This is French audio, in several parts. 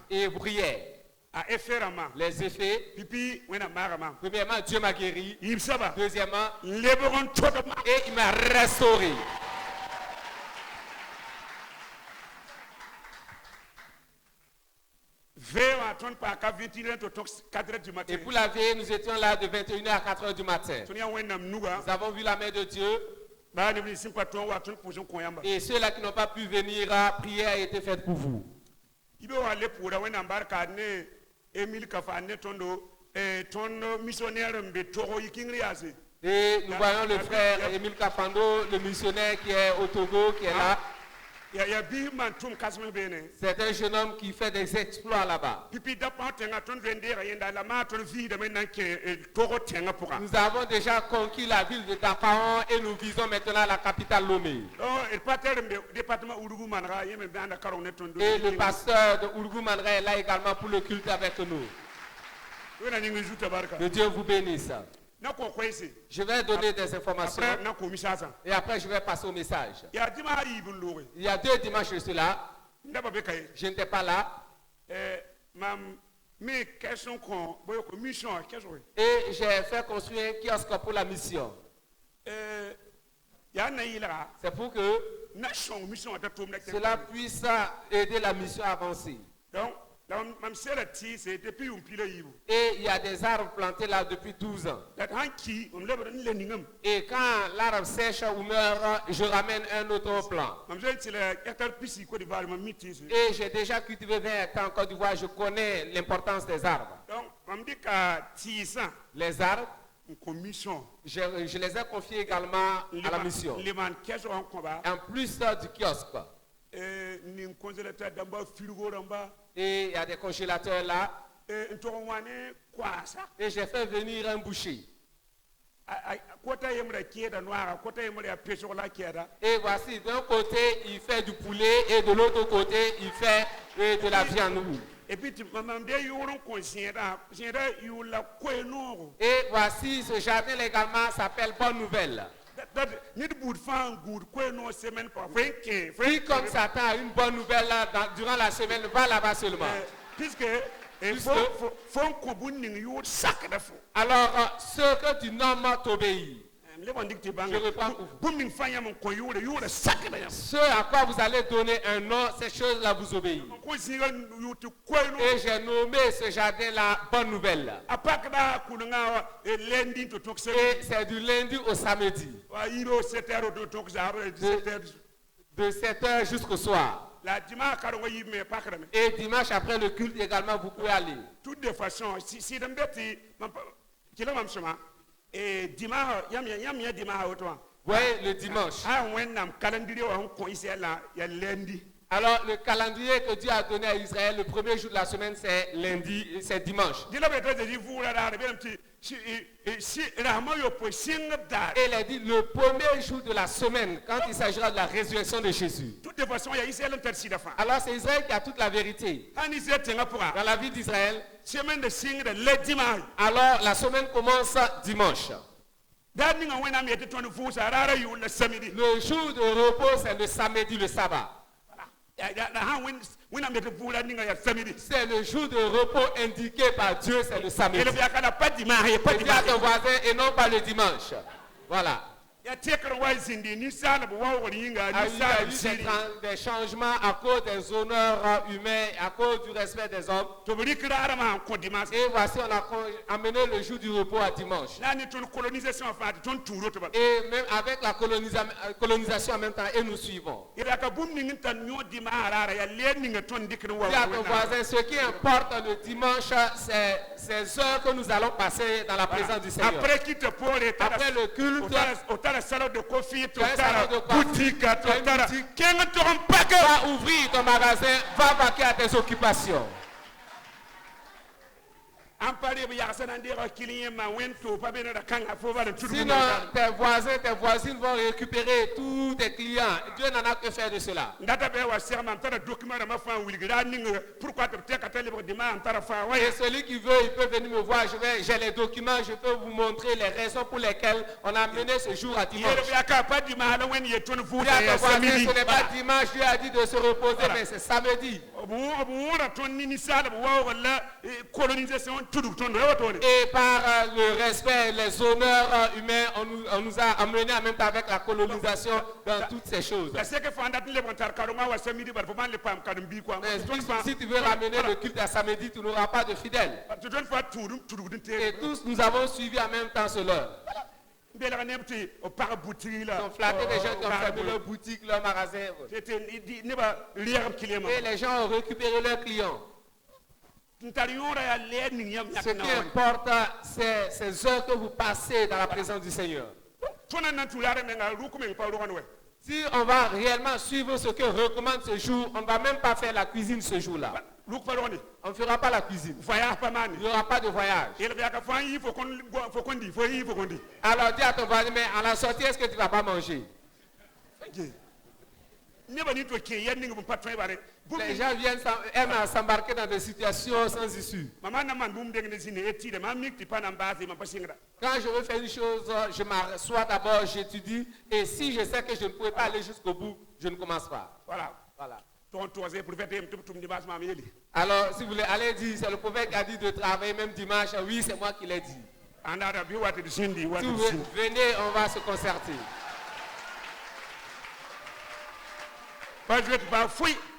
et brillait. Les effets. Premièrement, Dieu m'a guéri. Deuxièmement, et il m'a restauré. Et pour la veille, nous étions là de 21h à 4h du matin. Nous avons vu la main de Dieu. Et ceux-là qui n'ont pas pu venir, la prière a été faite pour vous. Et nous voyons le frère Émile Kafando, le missionnaire qui est au Togo, qui est là. C'est un jeune homme qui fait des exploits là-bas. Nous avons déjà conquis la ville de Dapaon et nous visons maintenant la capitale Lomé. Et le pasteur de Ourgoumanra est là également pour le culte avec nous. Que Dieu vous bénisse. Je vais donner des informations et après je vais passer au message. Il y a 2 dimanches de cela, je n'étais pas là. Et j'ai fait construire un kiosque pour la mission. C'est pour que cela puisse aider la mission à avancer. Et il y a des arbres plantés là depuis 12 ans. Et quand l'arbre sèche ou meurt, je ramène un autre plant. Et j'ai déjà cultivé 20 hectares en Côte d'Ivoire, je connais l'importance des arbres. Les arbres, je les ai confiés également à la mission. En plus du kiosque. Et il y a des congélateurs là. Et j'ai fait venir un boucher. Et voici, d'un côté il fait du poulet et de l'autre côté il fait de la viande. Et voici, ce jardin également s'appelle Bonne Nouvelle. Puis comme Satan a une bonne nouvelle là, durant la semaine, va là-bas seulement. Alors, ce que tu nommes t'obéit. Je reprends pour vous. Ce à quoi vous allez donner un nom, ces choses-là vous obéissent. Et j'ai nommé ce jardin-là Bonne Nouvelle. Et c'est du lundi au samedi. De 7h jusqu'au soir. Et dimanche après le culte également, vous pouvez aller. Toutes les façons, si et dimanche, vous voyez, le dimanche. Alors, le calendrier que Dieu a donné à Israël, le premier jour de la semaine, c'est lundi, c'est dimanche. Et il a dit le premier jour de la semaine, quand il s'agira de la résurrection de Jésus. Alors, c'est Israël qui a toute la vérité. Dans la vie d'Israël, alors la semaine commence dimanche. Le jour de repos, c'est le samedi, le sabbat. C'est le jour de repos indiqué par Dieu, c'est le samedi. Et pas ton voisin et non pas le dimanche. Voilà. Il y a eu des changements à cause des honneurs humains, à cause du respect des hommes. Et voici, on a amené le jour du repos à dimanche. Et même avec la colonisation en même temps, et nous suivons. Il y a ton voisin, ce qui importe le dimanche, c'est ces heures que nous allons passer dans la présence du Seigneur. Après le culte, la salade de coffee, tu as boutique, va ouvrir ton magasin, va vaquer à tes occupations. Sinon, tes voisins, tes voisines vont récupérer tous tes clients. Dieu n'en a que faire de cela. Et celui qui veut, il peut venir me voir. J'ai les documents, je peux vous montrer les raisons pour lesquelles on a mené ce jour à dimanche. Ce n'est pas dimanche, Dieu a dit de se reposer, mais c'est samedi. Et par le respect, les honneurs humains, on nous a amenés en même temps avec la colonisation dans toutes ces choses. Si tu veux ramener le culte à samedi, tu n'auras pas de fidèles. Et tous nous avons suivi en même temps cela. Ils sont flattés des gens qui ont fermé leur boutique, leur magasin. Et les gens ont récupéré leurs clients. Ce qui importe, c'est ces heures que vous passez dans la présence du Seigneur. Si on va réellement suivre ce que recommande ce jour, on ne va même pas faire la cuisine ce jour-là. On ne fera pas la cuisine. Il n'y aura pas de voyage. Alors dis à ton voisin, mais à la sortie, est-ce que tu ne vas pas manger? Les gens aiment s'embarquer dans des situations sans issue. Quand je veux faire une chose, je m'assois d'abord, j'étudie, et si je sais que je ne pourrais pas aller jusqu'au bout, je ne commence pas. Voilà. Alors, si vous voulez aller dire, c'est le prophète qui a dit de travailler même dimanche. Oui, c'est moi qui l'ai dit. Si vous venez, on va se concerter.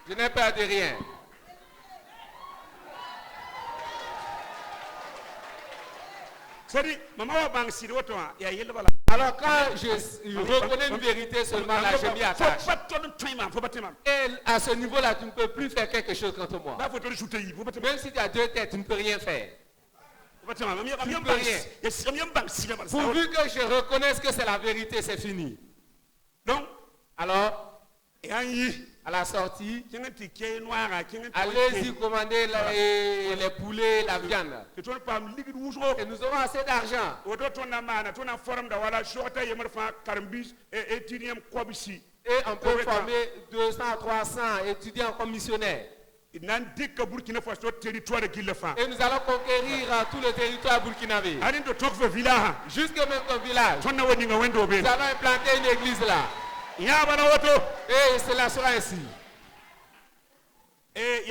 Je n'ai peur de rien. Alors quand je reconnais une vérité seulement là, je m'y attache. Et à ce niveau-là, tu ne peux plus faire quelque chose contre moi. Même si tu as deux têtes, tu ne peux rien faire. Tu ne peux rien. Pourvu que je reconnaisse que c'est la vérité, c'est fini. Donc, alors, à la sortie, allez-y commander les poulets, la viande. Et nous aurons assez d'argent. Et on peut former 200 à 300 étudiants comme missionnaires. Et nous allons conquérir tout le territoire burkinabé. Jusque même ton village. Nous allons implanter une église là. Et cela sera ainsi. Et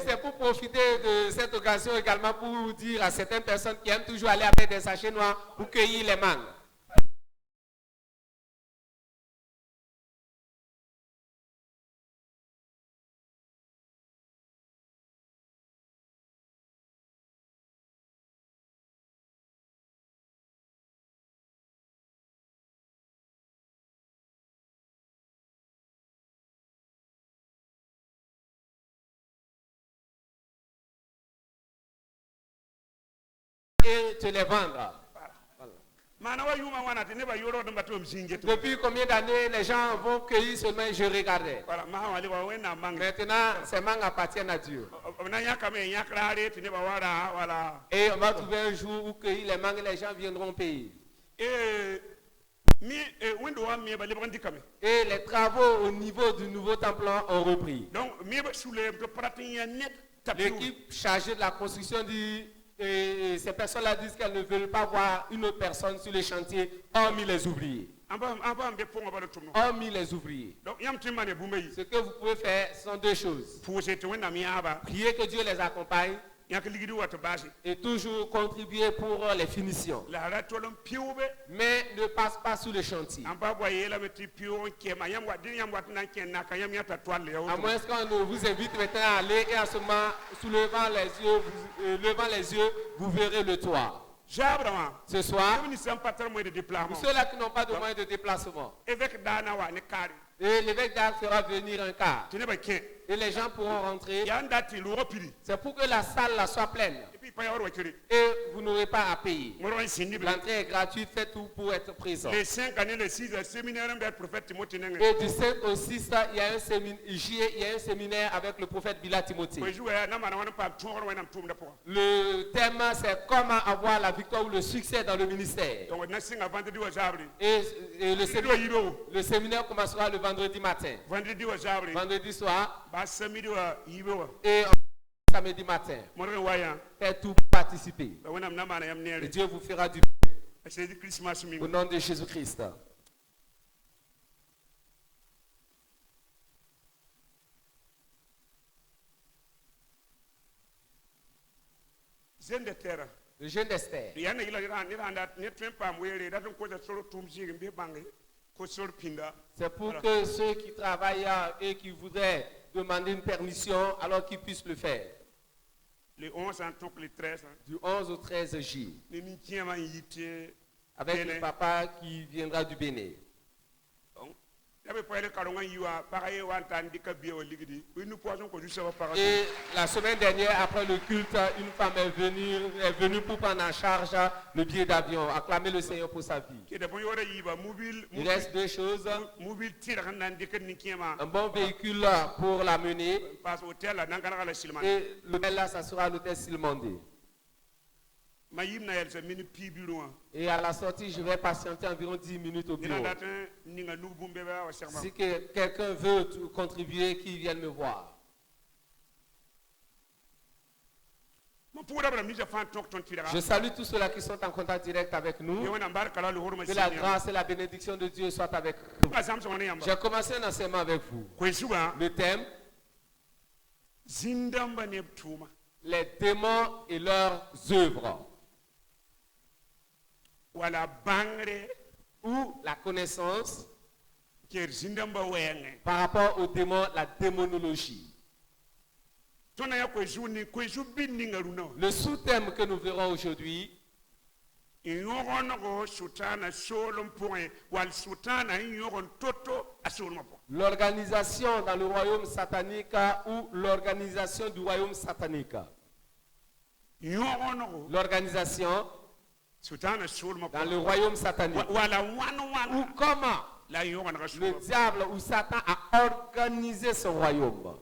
c'est pour profiter de cette occasion également pour dire à certaines personnes qui aiment toujours aller avec des sachets noirs pour cueillir les mangues. Et te les vendre. Voilà. Depuis combien d'années les gens vont cueillir seulement et je regardais. Maintenant, ces mangues appartiennent à Dieu. Et on va trouver un jour où cueillir les mangues, les gens viendront payer. Et les travaux au niveau du nouveau temple ont repris. L'équipe chargée de la construction dit. Et ces personnes-là disent qu'elles ne veulent pas voir une autre personne sur les chantiers, hormis les ouvriers. Hormis les ouvriers. Ce que vous pouvez faire sont deux choses. Prier que Dieu les accompagne. Et toujours contribuer pour les finitions. Mais ne passe pas sous le chantier. À moins qu'on vous invite maintenant à aller et en ce moment, levant les yeux, vous verrez le toit. Ce soir, ceux-là qui n'ont pas de moyens de déplacement. Et l'évêque d'Arc fera venir un car. Et les gens pourront rentrer. Yanda ti lo pili. C'est pour que la salle là soit pleine. Et puis pas yoro wachiri. Et vous n'aurez pas à payer. Moro sindi. L'entrée est gratuite, faites tout pour être présent. Les 5 années, les 6 séminaires avec le prophète Timothée. Et du 5 au 6, il y a un séminaire avec le prophète Bila Timothée. Le thème, c'est comment avoir la victoire ou le succès dans le ministère. Et le séminaire commencera le vendredi matin. Vendredi soir. Et samedi matin. Faites tout pour participer. Et Dieu vous fera du bien. Au nom de Jésus-Christ. Le jeûne d'Esther. C'est pour que ceux qui travaillent et qui voudraient demander une permission, alors qu'ils puissent le faire. Le 11 le 13. Du 11 au 13 J. Avec le papa qui viendra du Bénin. Et la semaine dernière, après le culte, une femme est venue pour prendre en charge le billet d'avion, acclamer le Seigneur pour sa vie. Il reste deux choses. Un bon véhicule pour la mener. Et l'hôtel là, ça sera l'hôtel Silmandé. Et à la sortie, je vais patienter environ 10 minutes au bureau. Si quelqu'un veut contribuer, qu'il vienne me voir. Je salue tous ceux-là qui sont en contact direct avec nous. Que la grâce et la bénédiction de Dieu soient avec nous. J'ai commencé un enseignement avec vous. Le thème, les démons et leurs œuvres. Ou la connaissance par rapport aux démons, la démonologie. Le sous-thème que nous verrons aujourd'hui, l'organisation dans le royaume satanique ou l'organisation du royaume satanique. L'organisation dans le royaume satanique. Ou comment le diable ou Satan a organisé ce royaume.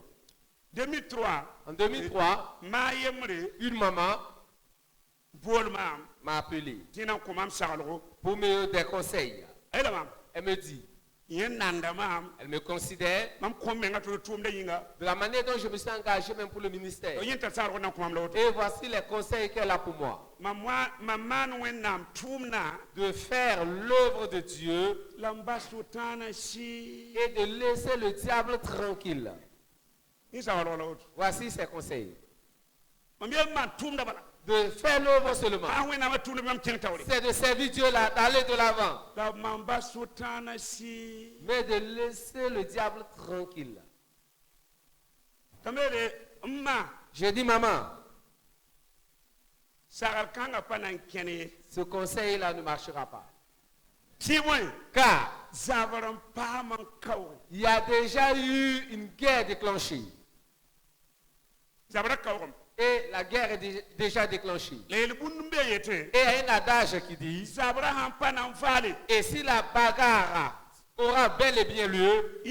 En 2003, une maman m'a appelé pour me donner des conseils. Elle me dit, elle me considère de la manière dont je me suis engagé même pour le ministère. Et voici les conseils qu'elle a pour moi. De faire l'œuvre de Dieu et de laisser le diable tranquille. Voici ses conseils. De faire l'œuvre seulement. C'est de servir Dieu là, d'aller de l'avant. Mais de laisser le diable tranquille. J'ai dit, maman, ce conseil-là ne marchera pas. Car il y a déjà eu une guerre déclenchée. Et la guerre est déjà déclenchée. Et il y a un adage qui dit, et si la bagarre aura bel et bien lieu,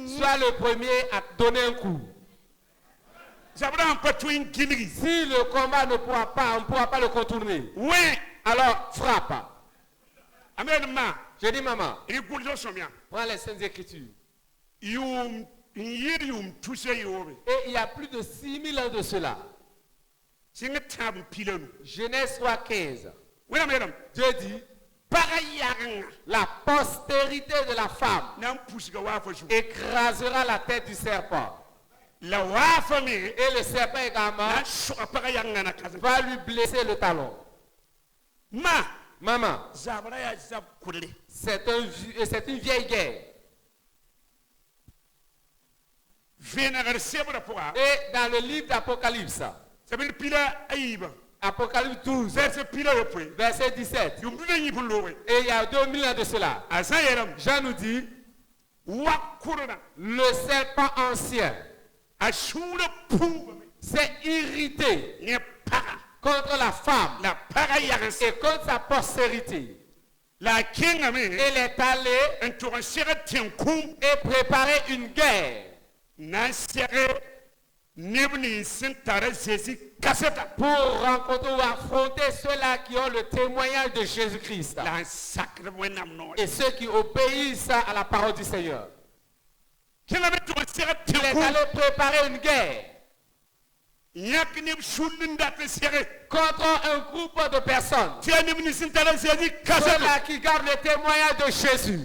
sois le premier à donner un coup. Si le combat ne pourra pas, on ne pourra pas le contourner. Alors frappe. Je dis, maman, prends les Saintes Écritures. Et il y a plus de 6000 ans de cela. Genèse 3:15. Dieu dit, la postérité de la femme écrasera la tête du serpent. Et le serpent également va lui blesser le talon. Maman, c'est une vieille guerre. Et dans le livre d'Apocalypse, Apocalypse 12, verset 17, et il y a 2000 ans de cela, Jean nous dit, le serpent ancien s'est irrité contre la femme et contre sa postérité. Il est allé et préparé une guerre pour rencontrer ou affronter ceux-là qui ont le témoignage de Jésus-Christ et ceux qui obéissent à la parole du Seigneur. Il est allé préparer une guerre contre un groupe de personnes, ceux-là qui gardent le témoignage de Jésus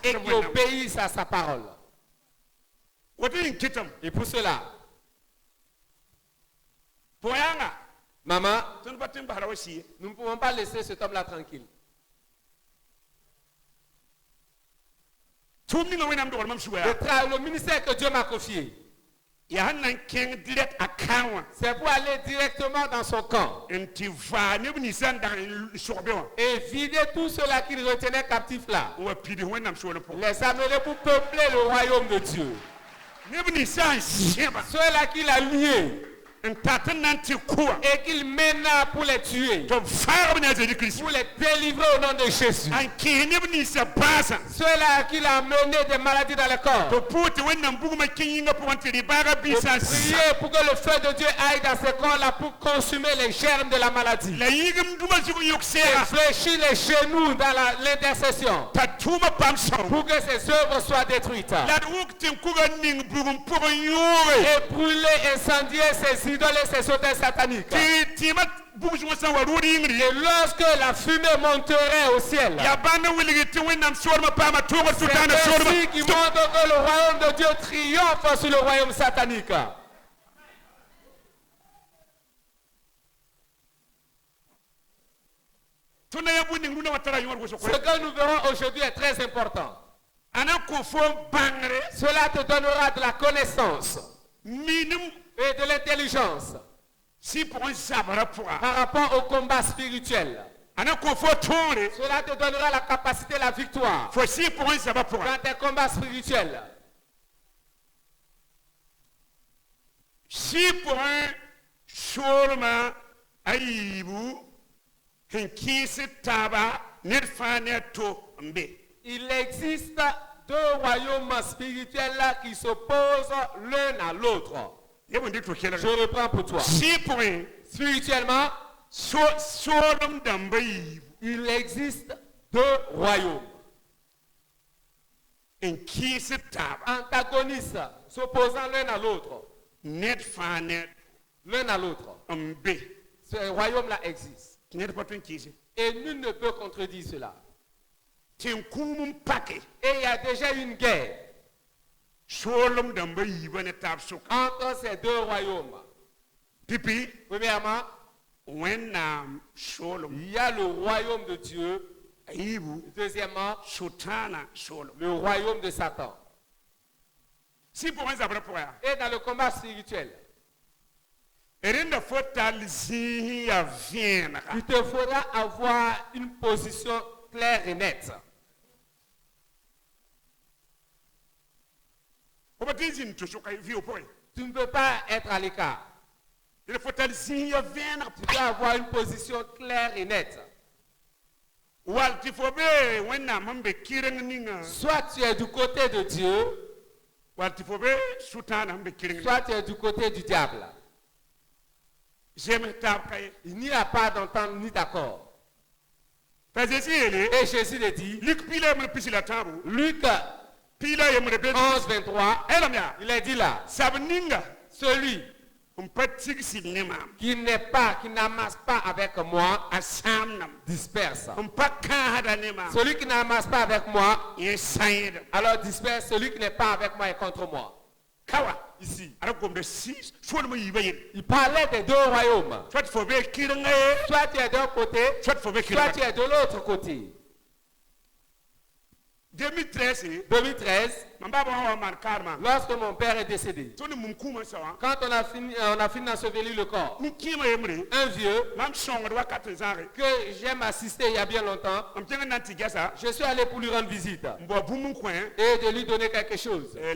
et qui obéissent à sa parole. Et pour cela, maman, nous ne pouvons pas laisser cet homme-là tranquille. Le ministère que Dieu m'a confié, c'est pour aller directement dans son camp et vider tous ceux-là qu'il retenait captifs là, les amener pour peupler le royaume de Dieu. Ceux-là qu'il a liés et qu'il mène pour les tuer, pour les délivrer au nom de Jésus. Ceux-là qu'il a mené des maladies dans le corps, pour prier pour que le feu de Dieu aille dans ce corps-là pour consumer les germes de la maladie. Et fléchir les genoux dans l'intercession pour que ces œuvres soient détruites. Et brûler, incendier ces idoles et ces autels sataniques. Et lorsque la fumée monterait au ciel, c'est ainsi qui montre que le royaume de Dieu triomphe sur le royaume satanique. Ce que nous verrons aujourd'hui est très important. Cela te donnera de la connaissance et de l'intelligence par rapport au combat spirituel. Cela te donnera la capacité, la victoire dans tes combats spirituels. Si pour un chômeur aïbou, il existe deux royaumes spirituels qui s'opposent l'un à l'autre. Je reprends pour toi. Spirituellement, il existe deux royaumes antagonistes, s'opposant l'un à l'autre. L'un à l'autre. Ce royaume-là existe. Et nul ne peut contredire cela. Et il y a déjà une guerre entre ces deux royaumes. Premièrement, il y a le royaume de Dieu. Deuxièmement, le royaume de Satan. Et dans le combat spirituel, il te faudra avoir une position claire et nette. Tu ne peux pas être à l'écart. Tu dois avoir une position claire et nette. Soit tu es du côté de Dieu, soit tu es du côté du diable. Il n'y a pas d'entente ni d'accord. Et Jésus le dit, Luc 11, 23, il a dit là, celui qui n'amasse pas avec moi, disperse. Celui qui n'amasse pas avec moi, alors disperse. Celui qui n'est pas avec moi est contre moi. Ici, il parlait des deux royaumes. Soit tu es d'un côté, soit tu es de l'autre côté. 2013, lorsque mon père est décédé, quand on a fini d'ensevelir le corps, un vieux que j'aime assister il y a bien longtemps, je suis allé pour lui rendre visite et de lui donner quelque chose et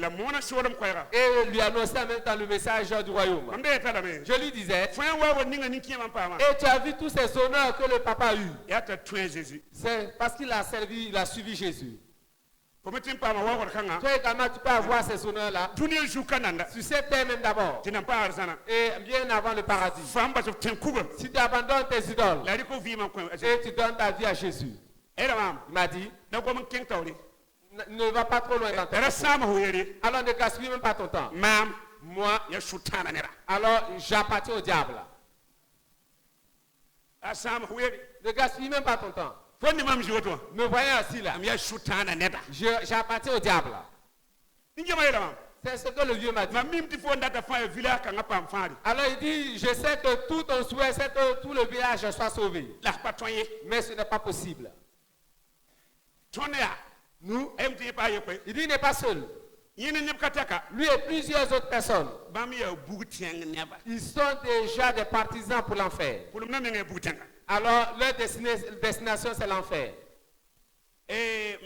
lui annoncer en même temps le message du royaume. Je lui disais, et tu as vu tous ces honneurs que le papa a eu, c'est parce qu'il a servi, il a suivi Jésus. Toi également, tu peux avoir ces honneurs-là. Tu sais terre même d'abord. Et bien avant le paradis. Si tu abandonnes tes idoles et tu donnes ta vie à Jésus. Il m'a dit, ne va pas trop loin dans ta vie. Alors ne gaspille même pas ton temps. Moi, alors j'appartiens au diable. Ne gaspille même pas ton temps. Me voyant assis là, j'appartiens au diable. C'est ce que le vieux m'a dit. Alors il dit, je sais que tout ton souhait, c'est que tout le village soit sauvé. Mais ce n'est pas possible. Nous, il dit, il n'est pas seul. Lui et plusieurs autres personnes, ils sont déjà des partisans pour l'enfer. Alors, leur destination, c'est l'enfer. Et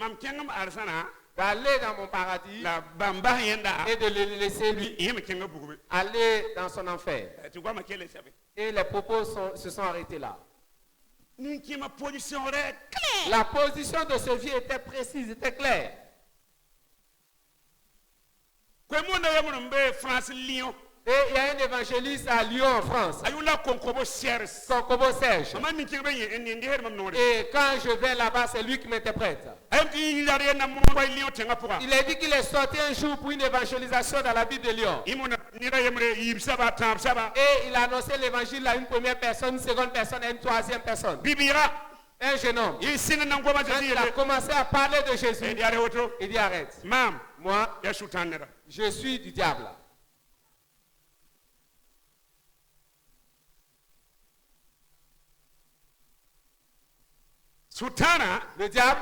d'aller dans mon paradis et de le laisser lui aller dans son enfer. Et les propos se sont arrêtés là. La position de ce vieux était précise, était claire. Et il y a un évangéliste à Lyon en France. Konkobo Serge. Et quand je vais là-bas, c'est lui qui m'interprète. Il a dit qu'il est sorti un jour pour une évangélisation dans la ville de Lyon. Et il a annoncé l'évangile à une première personne, une seconde personne et une troisième personne. Un jeune homme. Il a commencé à parler de Jésus. Il dit arrête. Moi, je suis du diable. Le diable,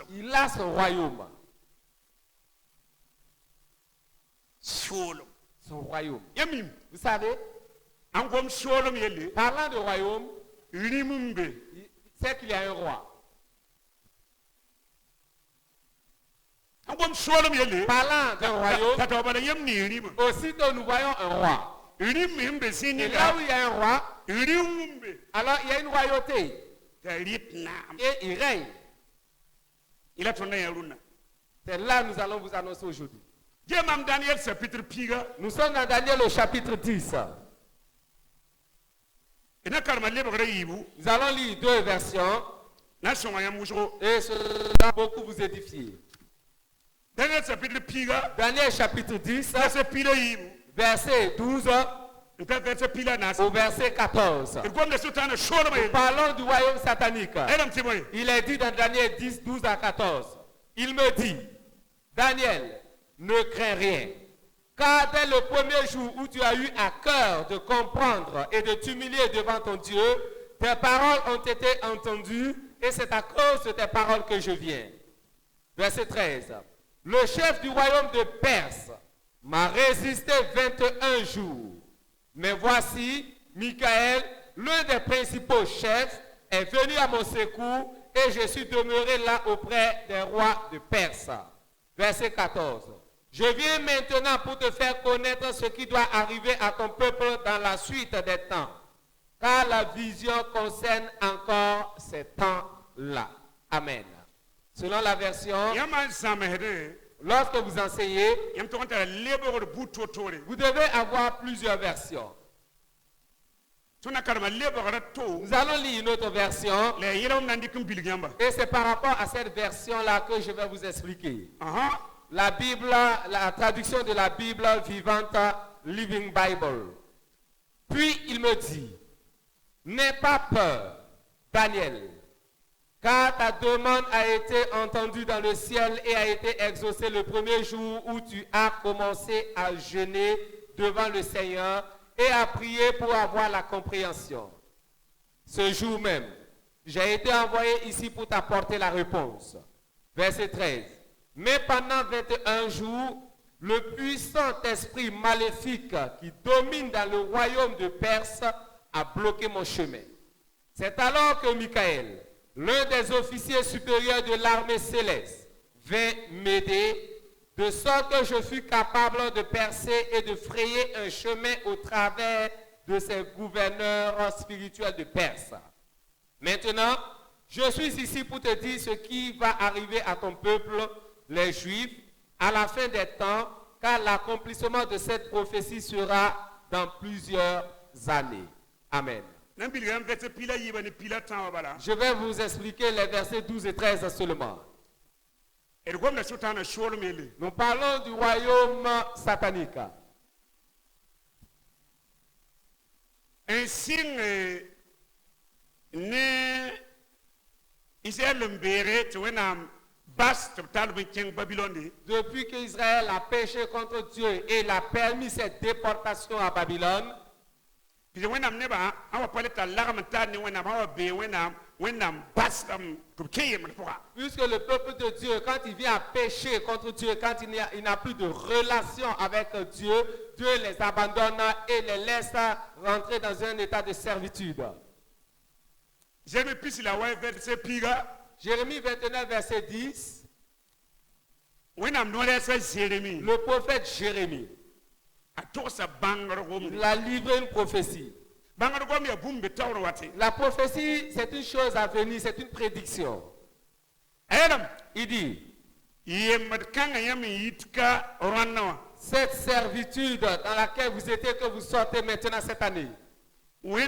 il a son royaume. Son royaume. Vous savez, parlant de royaume, c'est qu'il y a un roi. Parlant d'un royaume, aussitôt nous voyons un roi. Et là où il y a un roi, alors il y a une royauté. Et il règne. C'est là que nous allons vous annoncer aujourd'hui. Nous sommes dans Daniel au chapitre 10. Nous allons lire deux versions. Et cela va beaucoup vous édifier. Daniel chapitre 10, verset 12. Au verset 14. Nous parlons du royaume satanique. Il est dit dans Daniel 10, 12 à 14. Il me dit, Daniel, ne crains rien. Car dès le premier jour où tu as eu à cœur de comprendre et de t'humilier devant ton Dieu, tes paroles ont été entendues et c'est à cause de tes paroles que je viens. Verset 13. Le chef du royaume de Perse m'a résisté 21 jours. Mais voici, Michael, l'un des principaux chefs, est venu à mon secours et je suis demeuré là auprès des rois de Perse. Verset 14. Je viens maintenant pour te faire connaître ce qui doit arriver à ton peuple dans la suite des temps. Car la vision concerne encore ces temps-là. Amen. Selon la version, lorsque vous enseignez, vous devez avoir plusieurs versions. Nous allons lire une autre version. Et c'est par rapport à cette version-là que je vais vous expliquer. La Bible, la traduction de la Bible vivante, Living Bible. Puis il me dit, n'aie pas peur, Daniel, car ta demande a été entendue dans le ciel et a été exaucée le premier jour où tu as commencé à jeûner devant le Seigneur et à prier pour avoir la compréhension. Ce jour même, j'ai été envoyé ici pour t'apporter la réponse. Verset 13. Mais pendant 21 jours, le puissant esprit maléfique qui domine dans le royaume de Perse a bloqué mon chemin. C'est alors que Michael, l'un des officiers supérieurs de l'armée céleste, vint m'aider, de sorte que je fus capable de percer et de frayer un chemin au travers de ces gouverneurs spirituels de Perse. Maintenant, je suis ici pour te dire ce qui va arriver à ton peuple, les Juifs, à la fin des temps, car l'accomplissement de cette prophétie sera dans plusieurs années. Amen. Je vais vous expliquer les versets 12 et 13 seulement. Nous parlons du royaume satanique. Ainsi, depuis qu'Israël a péché contre Dieu et il a permis cette déportation à Babylone, puisque le peuple de Dieu, quand il vient à pécher contre Dieu, quand il n'a plus de relation avec Dieu, Dieu les abandonne et les laisse rentrer dans un état de servitude. Jérémie 29, verset 10. Le prophète Jérémie, il a livré une prophétie. La prophétie, c'est une chose à venir, c'est une prédiction. Il dit, cette servitude dans laquelle vous étiez, que vous sortez maintenant cette année, Dieu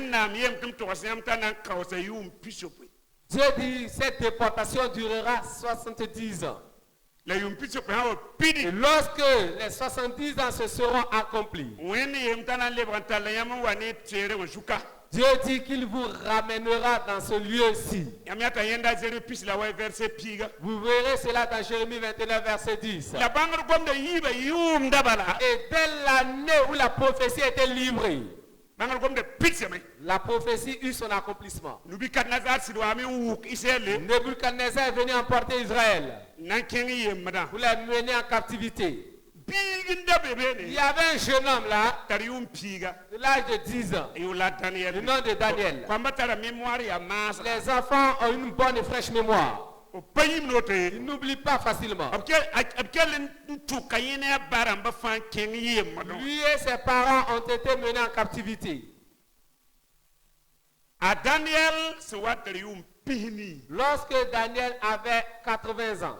dit, cette déportation durera 70 ans. Et lorsque les 70 ans se seront accomplis, Dieu dit qu'il vous ramènera dans ce lieu-ci. Vous verrez cela dans Jérémie 29, verset 10. Et dès l'année où la prophétie était livrée, la prophétie eut son accomplissement. Nebuchadnezzar est venu emporter Israël pour les mener en captivité. Il y avait un jeune homme là, de l'âge de 10 ans, le nom de Daniel. Les enfants ont une bonne et fraîche mémoire. Ils n'oublient pas facilement. Lui et ses parents ont été menés en captivité. Lorsque Daniel avait 80 ans,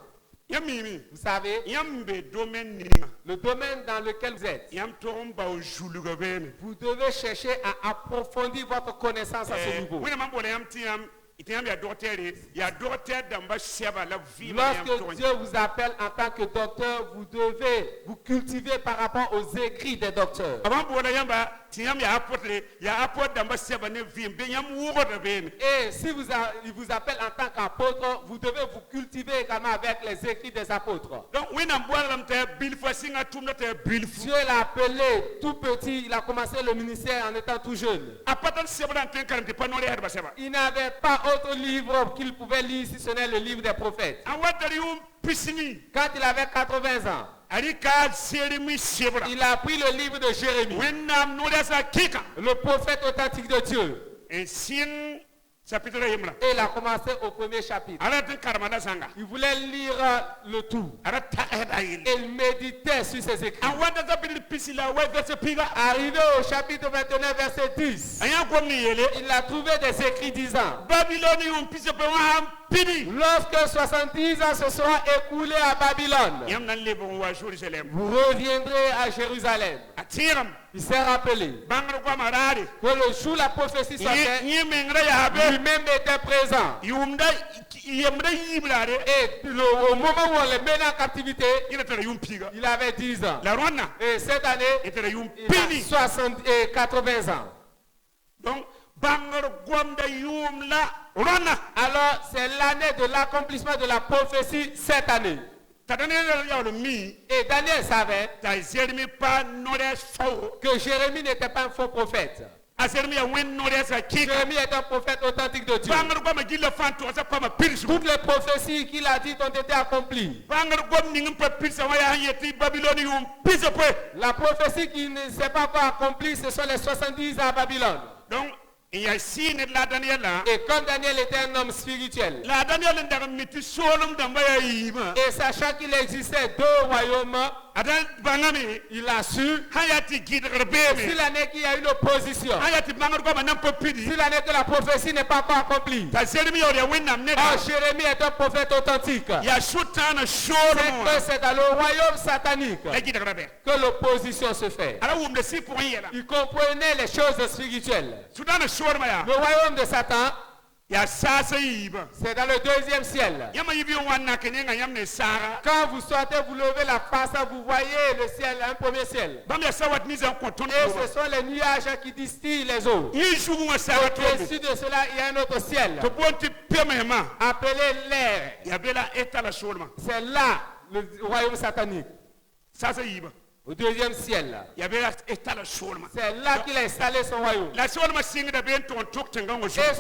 vous savez, le domaine dans lequel vous êtes, vous devez chercher à approfondir votre connaissance à ce niveau. Lorsque Dieu vous appelle en tant que docteur, vous devez vous cultiver par rapport aux écrits des docteurs. Et si il vous appelle en tant qu'apôtre, vous devez vous cultiver également avec les écrits des apôtres. Dieu l'a appelé tout petit, il a commencé le ministère en étant tout jeune. Il n'avait pas autre livre qu'il pouvait lire si ce n'est le livre des prophètes. Quand il avait 80 ans, il a pris le livre de Jérémie, le prophète authentique de Dieu. Et il a commencé au premier chapitre. Il voulait lire le tout. Et il méditait sur ses écrits. Arrivé au chapitre 29, verset 10, il a trouvé des écrits disant, lorsque 70 ans se seront écoulés à Babylone, vous reviendrez à Jérusalem. Il s'est rappelé que le jour où la prophétie sortait, lui-même était présent. Et au moment où on le menait en captivité, il avait 10 ans. Et cette année, il a 80 ans. Donc, alors, c'est l'année de l'accomplissement de la prophétie cette année. Et Daniel savait que Jérémie n'était pas un faux prophète. Jérémie est un prophète authentique de Dieu. Toutes les prophéties qu'il a dites ont été accomplies. La prophétie qui ne s'est pas encore accomplie, ce sont les 70 à Babylone. Donc, et comme Daniel était un homme spirituel, et sachant qu'il existait deux royaumes, il a su si l'année qu'il y a une opposition, si l'année que la prophétie n'est pas encore accomplie, Jérémie est un prophète authentique. C'est dans le royaume satanique que l'opposition se fait. Il comprenait les choses spirituelles. Le royaume de Satan, c'est dans le deuxième ciel. Quand vous sortez, vous levez la face, vous voyez le ciel, un premier ciel. Et ce sont les nuages qui distillent les eaux. Au-dessus de cela, il y a un autre ciel, appelé l'air. C'est là le royaume satanique. Au deuxième ciel. C'est là qu'il a installé son royaume. Et son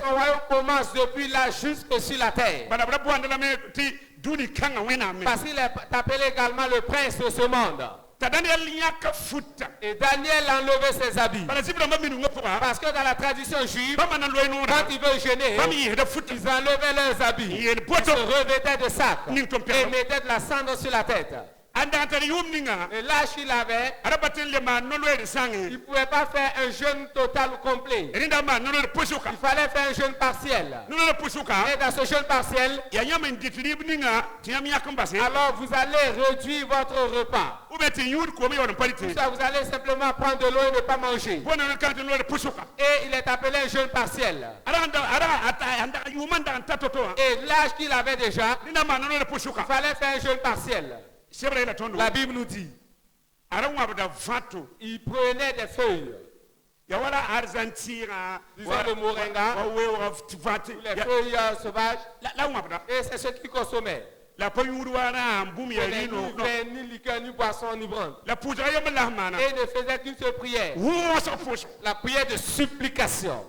royaume commence depuis là jusque sur la terre. Parce qu'il est appelé également le prince de ce monde. Et Daniel a enlevé ses habits. Parce que dans la tradition juive, quand ils veulent gêner, ils enlevaient leurs habits. Ils se revêtaient de sacs et mettaient de la cendre sur la tête. Et l'âge qu'il avait, il ne pouvait pas faire un jeûne total ou complet. Il fallait faire un jeûne partiel. Et dans ce jeûne partiel, alors vous allez réduire votre repas. Ça, vous allez simplement prendre de l'eau et ne pas manger. Et il est appelé un jeûne partiel. Et l'âge qu'il avait déjà, il fallait faire un jeûne partiel. La Bible nous dit, il prenait des feuilles. Disons le moringa, les feuilles sauvages, et c'est ce qu'il consommait. Ni liqueur, ni boisson, ni brande. Et il ne faisait qu'une seule prière. La prière de supplication.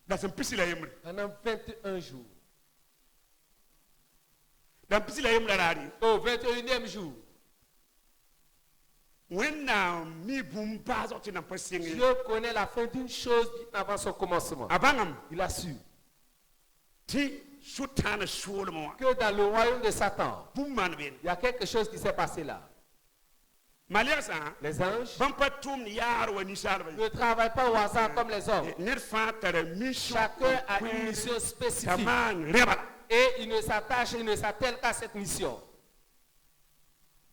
Pendant 21 jours. Au 21e jour, Dieu connaît la fin d'une chose avant son commencement. Il a su que dans le royaume de Satan, il y a quelque chose qui s'est passé là. Les anges ne travaillent pas au hasard comme les hommes. Chacun a une mission spécifique. Et il ne s'attache, il ne s'attelle qu'à cette mission.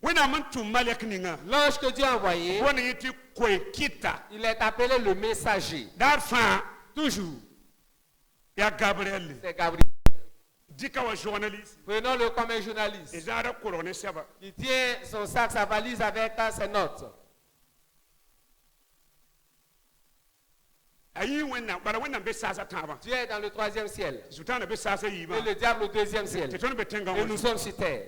L'ange que Dieu a envoyé, il est appelé le messager. Toujours. C'est Gabriel. Prenons-le comme un journaliste. Il tient son sac, sa valise avec ses notes. Dieu est dans le troisième ciel. Et le diable au deuxième ciel. Et nous sommes sur terre.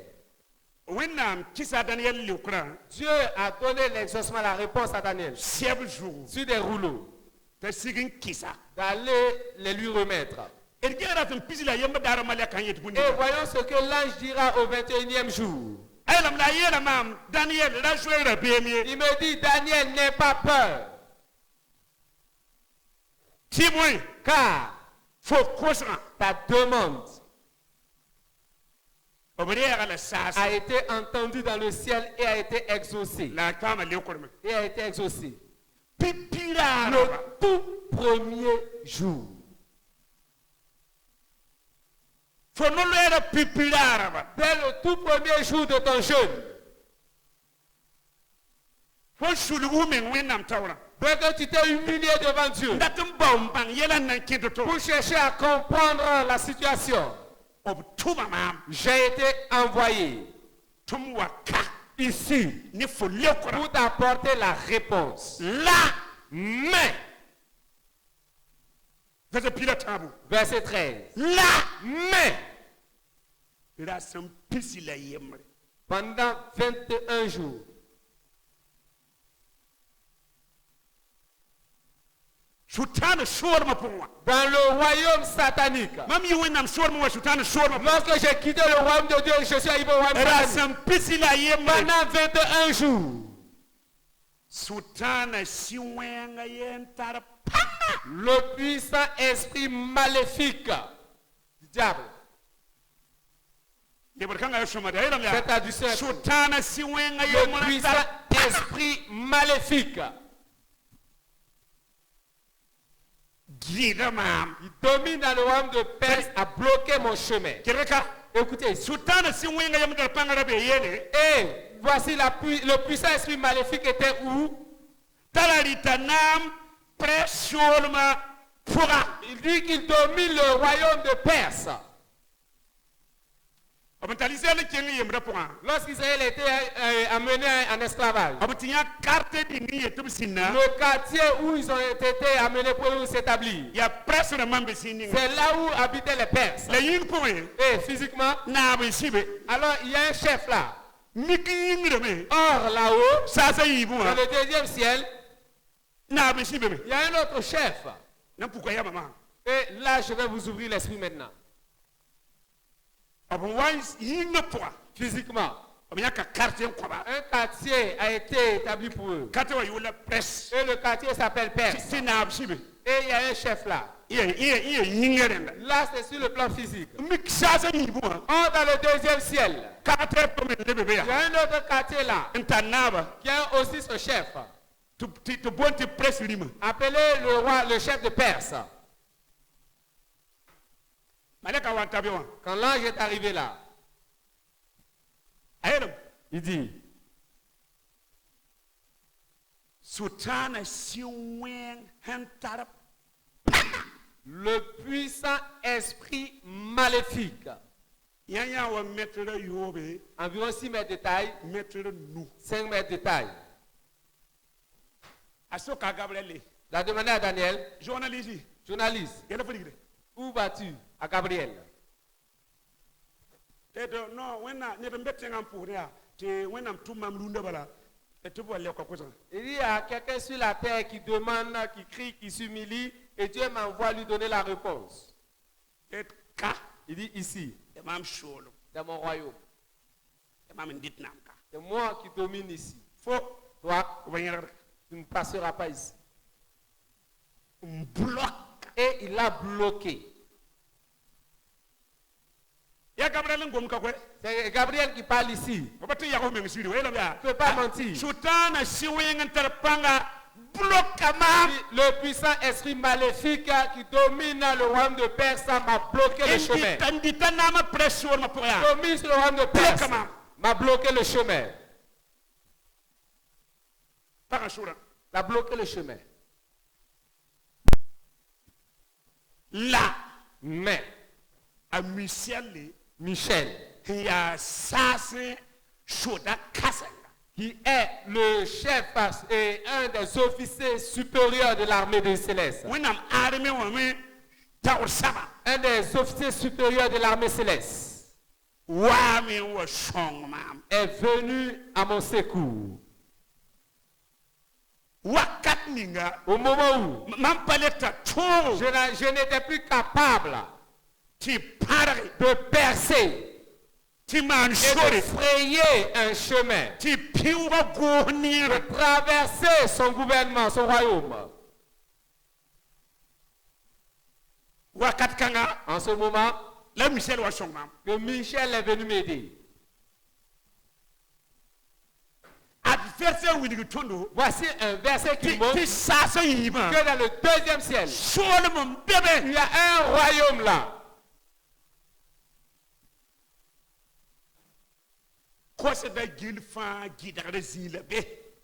Dieu a donné l'exaucement, la réponse à Daniel. Sur des rouleaux. D'aller les lui remettre. Et voyons ce que l'ange dira au 21e jour. Il me dit, Daniel, n'aie pas peur. Car ta demande a été entendue dans le ciel et a été exaucée. Et a été exaucée. Le tout premier jour. Dès le tout premier jour de ton jeûne. Dès que tu t'es humilié devant Dieu pour chercher à comprendre la situation, j'ai été envoyé ici pour t'apporter la réponse. Là, mais, verset 13, là, mais, pendant 21 jours, Dans le royaume satanique. Lorsque j'ai quitté le royaume de Dieu, je suis arrivé au royaume satanique. Pendant 21 jours. Le puissant esprit maléfique du diable. Cette traduction est le puissant esprit maléfique. Il domine dans le royaume de Perse, a bloqué mon chemin. Écoutez. Et voici le puissant esprit maléfique était où? Il dit qu'il domine le royaume de Perse. Lorsqu'Israël était amené en esclavage, le quartier où ils ont été amenés pour s'établir, c'est là où habitaient les Perses. Et physiquement, alors il y a un chef là. Or là-haut, dans le deuxième ciel, il y a un autre chef. Et là, je vais vous ouvrir l'esprit maintenant. Physiquement, un quartier a été établi pour eux. Et le quartier s'appelle Perse. Et il y a un chef là. Là, c'est sur le plan physique. Or, dans le deuxième ciel, il y a un autre quartier là, qui a aussi ce chef. Appelé le roi, le chef de Perse. Quand l'ange est arrivé là, il dit, le puissant esprit maléfique, environ 6 mètres de taille, 5 mètres de taille, l'a demandé à Daniel, journaliste, où vas-tu? À Gabriel. Il y a quelqu'un sur la terre qui demande, qui crie, qui s'humilie, et Dieu m'envoie lui donner la réponse. Il dit ici, dans mon royaume. C'est moi qui domine ici. Toi, tu ne passeras pas ici. Et il a bloqué. C'est Gabriel qui parle ici. Il ne peut pas mentir. Le puissant esprit maléfique qui domine le royaume de Perse m'a bloqué le chemin. Domine sur le royaume de Perse m'a bloqué le chemin. M'a bloqué le chemin. Là, mais à Michel, qui est le chef et un des officiers supérieurs de l'armée des célestes. Un des officiers supérieurs de l'armée céleste est venu à mon secours. Au moment où je n'étais plus capable de percer et de frayer un chemin, de traverser son gouvernement, son royaume. En ce moment, que Michel est venu m'aider. Voici un verset qui montre que dans le deuxième ciel, il y a un royaume là.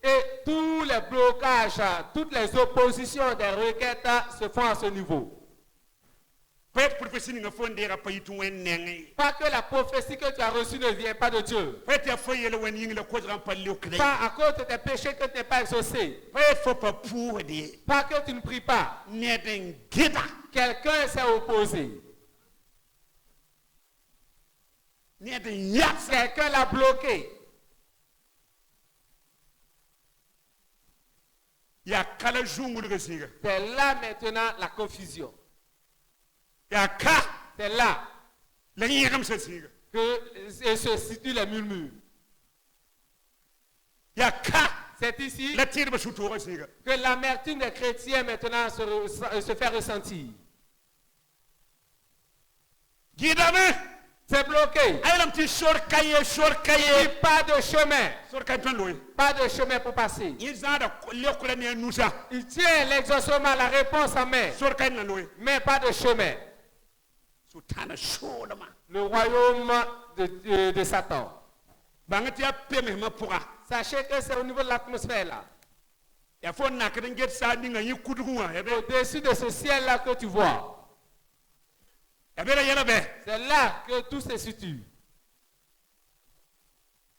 Et tous les blocages, toutes les oppositions des requêtes se font à ce niveau. Pas que la prophétie que tu as reçue ne vient pas de Dieu. Pas à cause de tes péchés que tu n'es pas exaucé. Pas que tu ne pries pas. Quelqu'un s'est opposé. Quelqu'un l'a bloqué. ya kala jungu de siga C'est là maintenant la confusion. ya ka C'est là la yigam se siga que se situent les murmures. ya ka C'est ici la tire ba suto siga que l'amertume des chrétiens maintenant se fait ressentir. gidame C'est bloqué. aylam ti sor kaye Pas de chemin. sor kay tan loy Pas de chemin pour passer. izada lekula ne nusa Il tient l'exaucement, la réponse en main, sor kay na loy mais pas de chemin. sutana shodama Le royaume de Satan. bangati ya peme ma pourra Sachez que c'est au niveau de l'atmosphère là. ya fo na ka nget sa dinga yi kuduwa ya be Au-dessus de ce ciel-là que tu vois. ya be la yela be C'est là que tout se situe.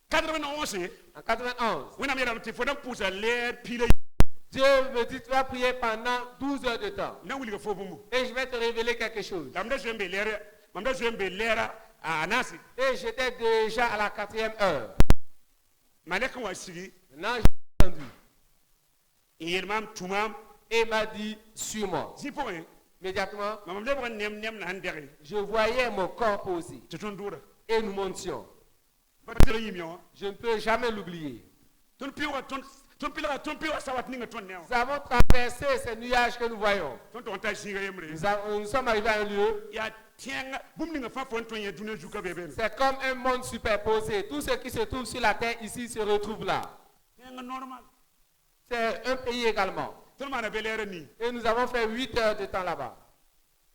91 En 91, wona mi ram ti fo dan pousa le pile Dieu me dit, tu vas prier pendant 12 heures de temps. na wuli ga fo bumu Et je vais te révéler quelque chose. mamda jembe lera anasi Et j'étais déjà à la 4e heure. malaka wa sigi Maintenant, j'ai entendu. yelmam tumam Et il m'a dit, suis-moi. zipo Immédiatement, mamda ba nem na handere je voyais mon corps posé. tutun dura Et nous montions. ba tira yimyo Je ne peux jamais l'oublier. ton piwa sawat ninga ton neo Nous avons traversé ces nuages que nous voyons. ton ta singa yemre Nous sommes arrivés à un lieu. ya tienga bum ninga fa fon ton ye duna juka bebe C'est comme un monde superposé. Tout ce qui se trouve sur la terre ici se retrouve là. tienga normal C'est un pays également. ton mana belere ni Et nous avons fait 8 heures de temps là-bas.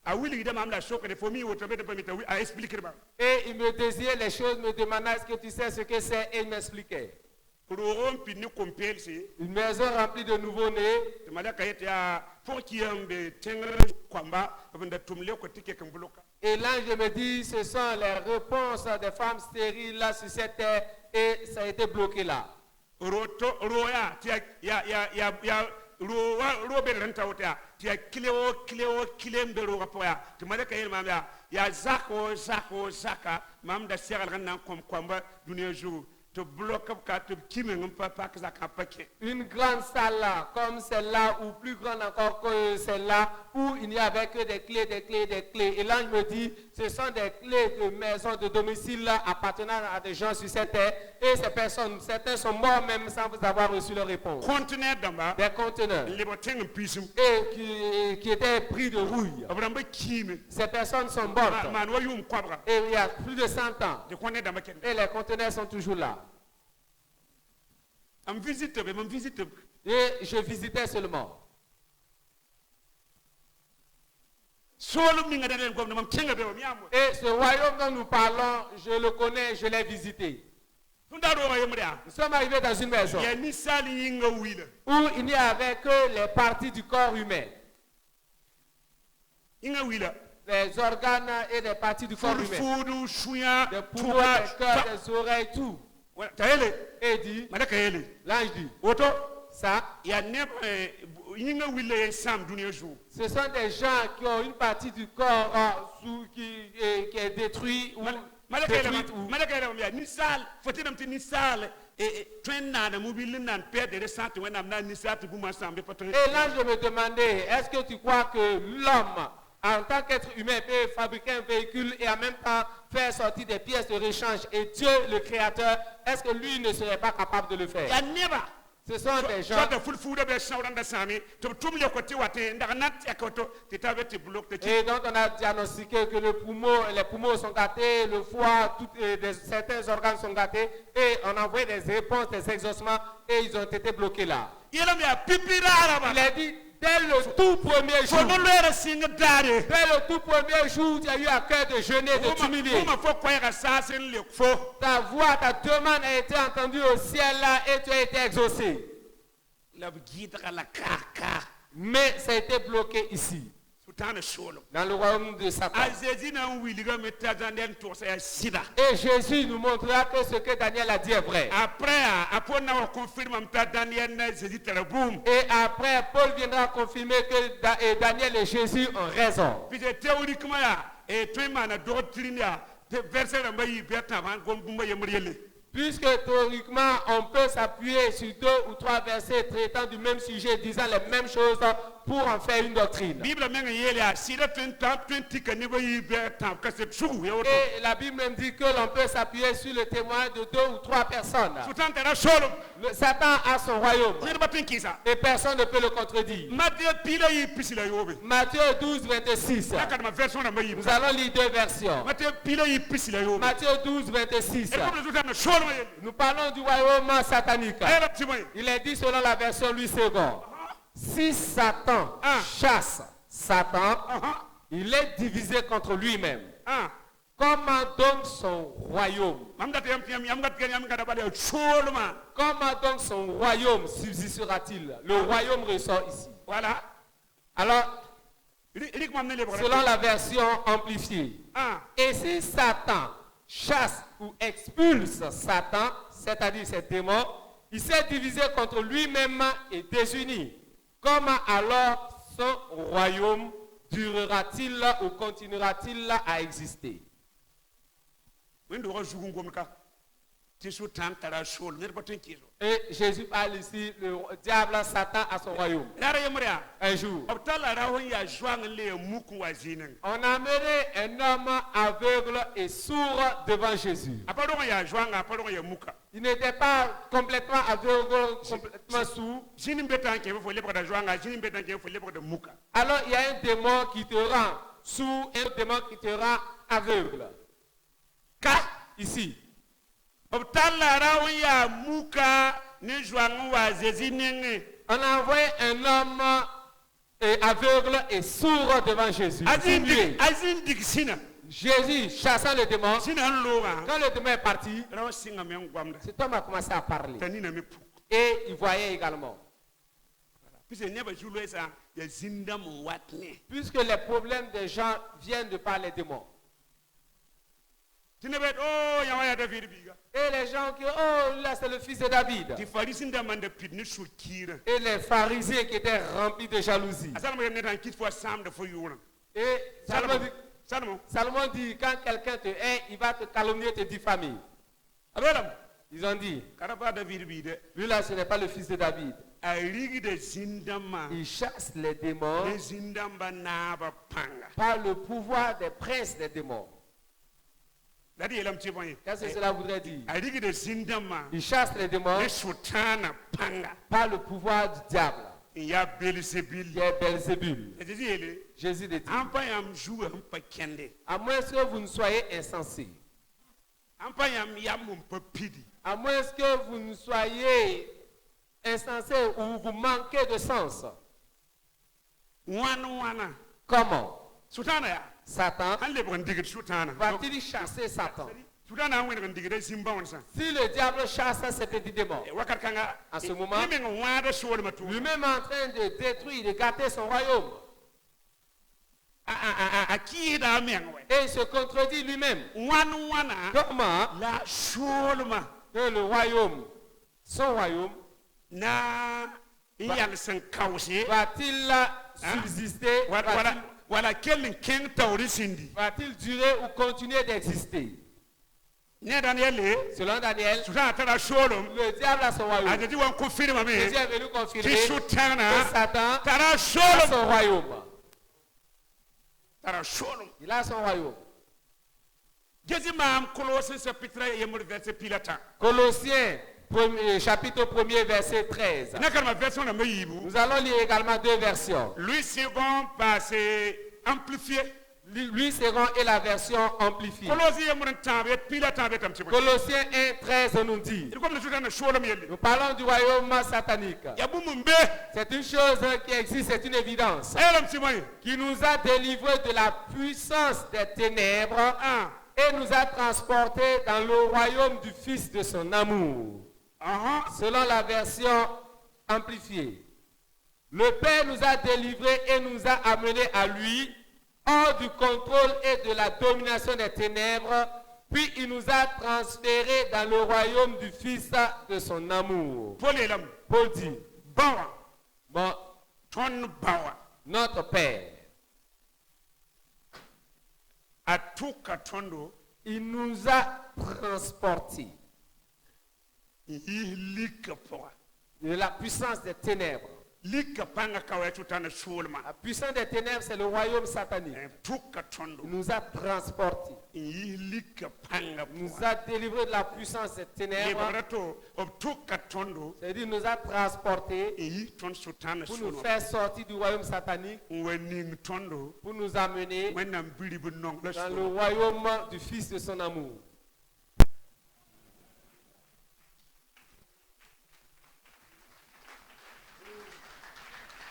a wili de mamla shoka de fomi woto be de pamita a expliquer ba Et il me désirait les choses, me demandait est-ce que tu sais ce que c'est, et il m'expliquait. rorom pinni compel si Une maison remplie de nouveau-nés. de malaka yete ya foki yambe tenga kwamba banda tumle ko tike kan bloka Et là, je me dis, ce sont les réponses des femmes stériles là sur cette terre, et ça a été bloqué là. roto roya ti ya ro be renta wota ti ya kilembe ro rapoya ti malaka yelma ya zaka mamda segal nan kom kwamba dunia jour te bloque ka te kimi ngam papa ka zaka paquet Une grande salle là, comme celle-là, ou plus grande encore que celle-là, où il n'y avait que des clés. Et là, je me dis, ce sont des clés de maison, de domicile là, appartenant à des gens sur cette terre. Et ces personnes, certains sont morts même sans vous avoir reçu leur réponse. conteneur d'amba Des conteneurs. les boteng pisum Et qui étaient pris de rouille. abramba kimi Ces personnes sont mortes. man wayum kwabra Et il y a plus de 100 ans. de conteneur d'amba ken Et les conteneurs sont toujours là. am visite Et je visitais seulement. solo mi ngada den ko mam kenga be mi amo Et ce royaume dont nous parlons, je le connais, je l'ai visité. tunda do yemra Nous sommes arrivés dans une maison ya ni sali yinga wila où il n'y avait que les parties du corps humain. yinga wila Les organes et les parties du corps humain. fudu shuya Des poumons, des cœurs, des oreilles, tout. tayele Et il dit, malaka yele l'ange dit, oto ça, ya ne yinga wila ya sam dunia jour ce sont des gens qui ont une partie du corps qui est détruite ou détruite. malaka yele ni sal fotinam ti ni sal twen na mobile nan perdre de santé wenam na ni sat buma sambe patron Et là, je me demandais, est-ce que tu crois que l'homme, en tant qu'être humain, peut fabriquer un véhicule et en même temps faire sortir des pièces de rechange, et Dieu, le Créateur, est-ce que lui ne serait pas capable de le faire? ya neba Ce sont des gens. da fulfuda be shawranda sami to tumle ko ti wate ndaga nat yakoto ti tabe ti bloc te Et donc on a diagnostiqué que les poumons sont gâtés, le foie, certains organes sont gâtés, et on a envoyé des réponses, des exaucements, et ils ont été bloqués là. yela me pipira Il a dit, dès le tout premier jour, no lera singa dare dès le tout premier jour, tu as eu à cœur de jeûner, de t'humilier. kuma fo kwera sasen le fo Ta voix, ta demande a été entendue au ciel là, et tu as été exaucé. la gita la kaka Mais ça a été bloqué ici, sutana solo dans le royaume de Satan. azezi na wiliga metazanden to sa sida Et Jésus nous montrera que ce que Daniel a dit est vrai. après apona wa confirme mta Daniel na zezi boom Et après, Paul viendra confirmer que Daniel et Jésus ont raison. puis théoriquement ya et toi mana doctrine ya verset na bayi beta van gom bumba yemriele Puisque théoriquement, on peut s'appuyer sur 2 ou 3 versets traitant du même sujet, disant les mêmes choses pour en faire une doctrine. Et la Bible même dit que l'on peut s'appuyer sur le témoignage de 2 ou 3 personnes. Satan a son royaume. Et personne ne peut le contredire. Matthieu 12, 26. Nous allons lire 2 versions. Matthieu 12, 26. Nous parlons du royaume satanique. Il est dit selon la version Louis II. Si Satan chasse Satan, il est divisé contre lui-même. Comment donc son royaume? Comment donc son royaume subsistera-t-il? Le royaume ressort ici. Voilà. Alors, selon la version amplifiée. Et si Satan chasse ou expulse Satan, c'est-à-dire ses démons, il s'est divisé contre lui-même et désuni. Comment alors son royaume durera-t-il ou continuera-t-il à exister? Et Jésus parle ici, le diable, Satan a son royaume. Un jour, on a amené un homme aveugle et sourd devant Jésus. Il n'était pas complètement aveugle, complètement sourd. Alors il y a un démon qui te rend sourd et un démon qui te rend aveugle. Ici. On a envoyé un homme aveugle et sourd devant Jésus. Jésus chassant le démon. Quand le démon est parti, cet homme a commencé à parler. Et il voyait également. Puisque les problèmes des gens viennent de par les démons. Et les gens qui oh là c'est le fils de David. Et les pharisiens qui étaient remplis de jalousie. Et Salomon dit quand quelqu'un te hait, il va te calomnier, te diffamer. Ils ont dit, lui là ce n'est pas le fils de David. Il chasse les démons par le pouvoir des princes des démons. Qu'est-ce que cela voudrait dire? Il chasse les démons par le pouvoir du diable. Il y a Belzébul. Jésus dit, à moins que vous ne soyez insensés, à moins que vous ne soyez insensés ou vous manquez de sens. Comment? Satan va-t-il chasser Satan? Si le diable chasse ces petits démons, en ce moment, lui-même est en train de détruire, de gâter son royaume. Et il se contredit lui-même. Comment que le royaume, son royaume, va-t-il subsister? Va-t-il durer ou continuer d'exister? Selon Daniel, le diable a son royaume. Jésus est venu confirmer que Satan a son royaume. Il a son royaume. Colossiens, chapitre 1er, verset 13. Nous allons lire également 2 versions. Louis II Louis II est la version amplifiée. Colossiens 1, 13 nous dit. Nous parlons du royaume satanique. C'est une chose qui existe, c'est une évidence. Qui nous a délivrés de la puissance des ténèbres et nous a transportés dans le royaume du Fils de son amour. Selon la version amplifiée. Le Père nous a délivrés et nous a amenés à lui, hors du contrôle et de la domination des ténèbres, puis il nous a transférés dans le royaume du Fils de son amour. Paul dit, notre Père, il nous a transportés de la puissance des ténèbres. La puissance des ténèbres, c'est le royaume satanique. Il nous a transportés. Il nous a délivrés de la puissance des ténèbres. C'est-à-dire, il nous a transportés pour nous faire sortir du royaume satanique, pour nous amener dans le royaume du Fils de son amour.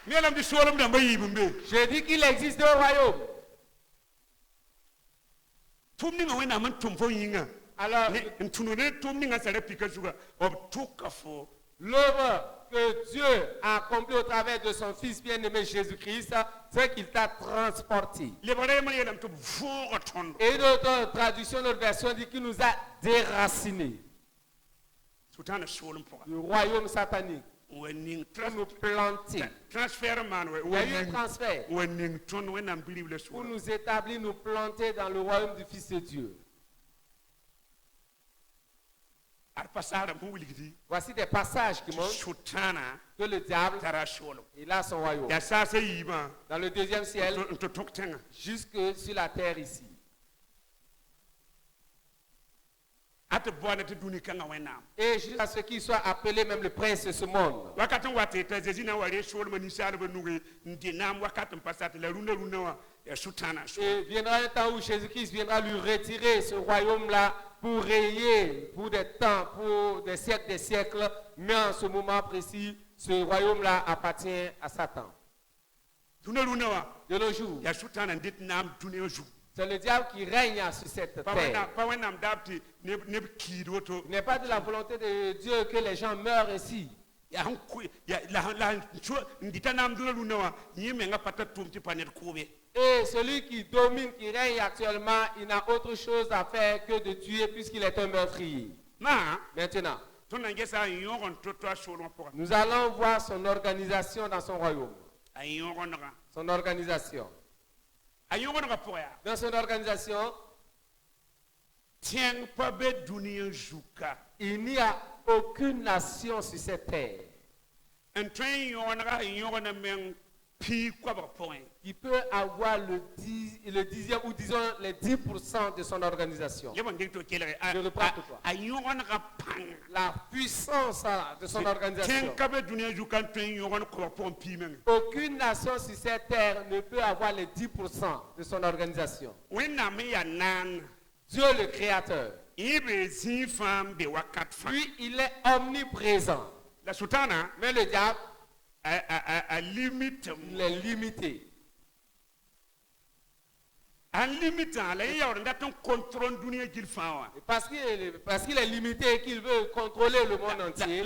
J'ai dit qu'il existe deux royaumes. Alors, l'œuvre que Dieu a accomplie au travers de son Fils bien-aimé Jésus-Christ, c'est qu'il t'a transporté. Et notre traduction, notre version dit qu'il nous a déracinés du royaume satanique. Pour nous planter. Il y a eu un transfert pour nous établir, nous planter dans le royaume du Fils de Dieu. Voici des passages qui montrent que le diable, il a son royaume dans le deuxième ciel, jusque sur la terre ici. Et jusqu'à ce qu'il soit appelé même le prince de ce monde. Et viendra un temps où Jésus-Christ viendra lui retirer ce royaume-là pour régner pour des temps, pour des siècles. Mais en ce moment précis, ce royaume-là appartient à Satan. De nos jours, c'est le diable qui règne sur cette terre. Il n'est pas de la volonté de Dieu que les gens meurent ici. Et celui qui domine, qui règne actuellement, il n'a autre chose à faire que de tuer puisqu'il est un meurtrier. Maintenant, nous allons voir son organisation dans son royaume. Son organisation. Dans son organisation, il n'y a aucune nation sur cette terre qui peut avoir le dixième ou disons les 10% de son organisation. Je reprends pour toi. La puissance de son organisation. Aucune nation sur cette terre ne peut avoir les 10% de son organisation. Dieu le Créateur. Lui, il est omniprésent. Mais le diable, il est limité. Parce qu'il est limité et qu'il veut contrôler le monde entier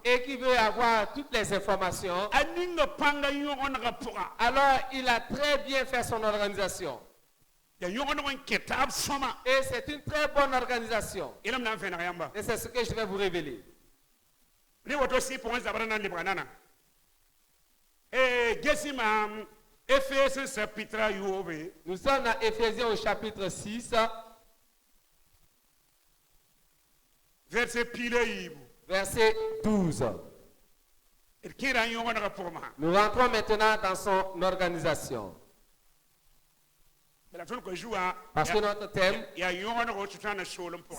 et qu'il veut avoir toutes les informations, alors il a très bien fait son organisation. Et c'est une très bonne organisation. Et c'est ce que je vais vous révéler. Nous sommes dans Éphésiens au chapitre 6. Verset 12. Nous rentrons maintenant dans son organisation. Parce que notre thème,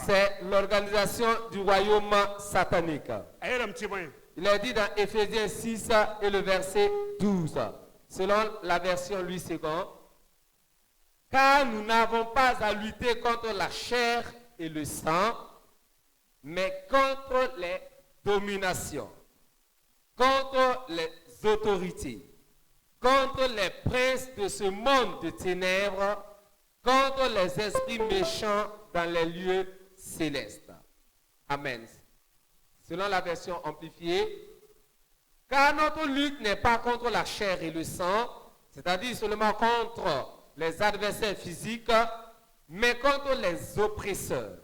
c'est l'organisation du royaume satanique. Il est dit dans Éphésiens 6 et le verset 12, selon la version Louis II, car nous n'avons pas à lutter contre la chair et le sang, mais contre les dominations, contre les autorités, contre les princes de ce monde de ténèbres, contre les esprits méchants dans les lieux célestes. Amen. Selon la version amplifiée, car notre lutte n'est pas contre la chair et le sang, c'est-à-dire seulement contre les adversaires physiques, mais contre les oppresseurs,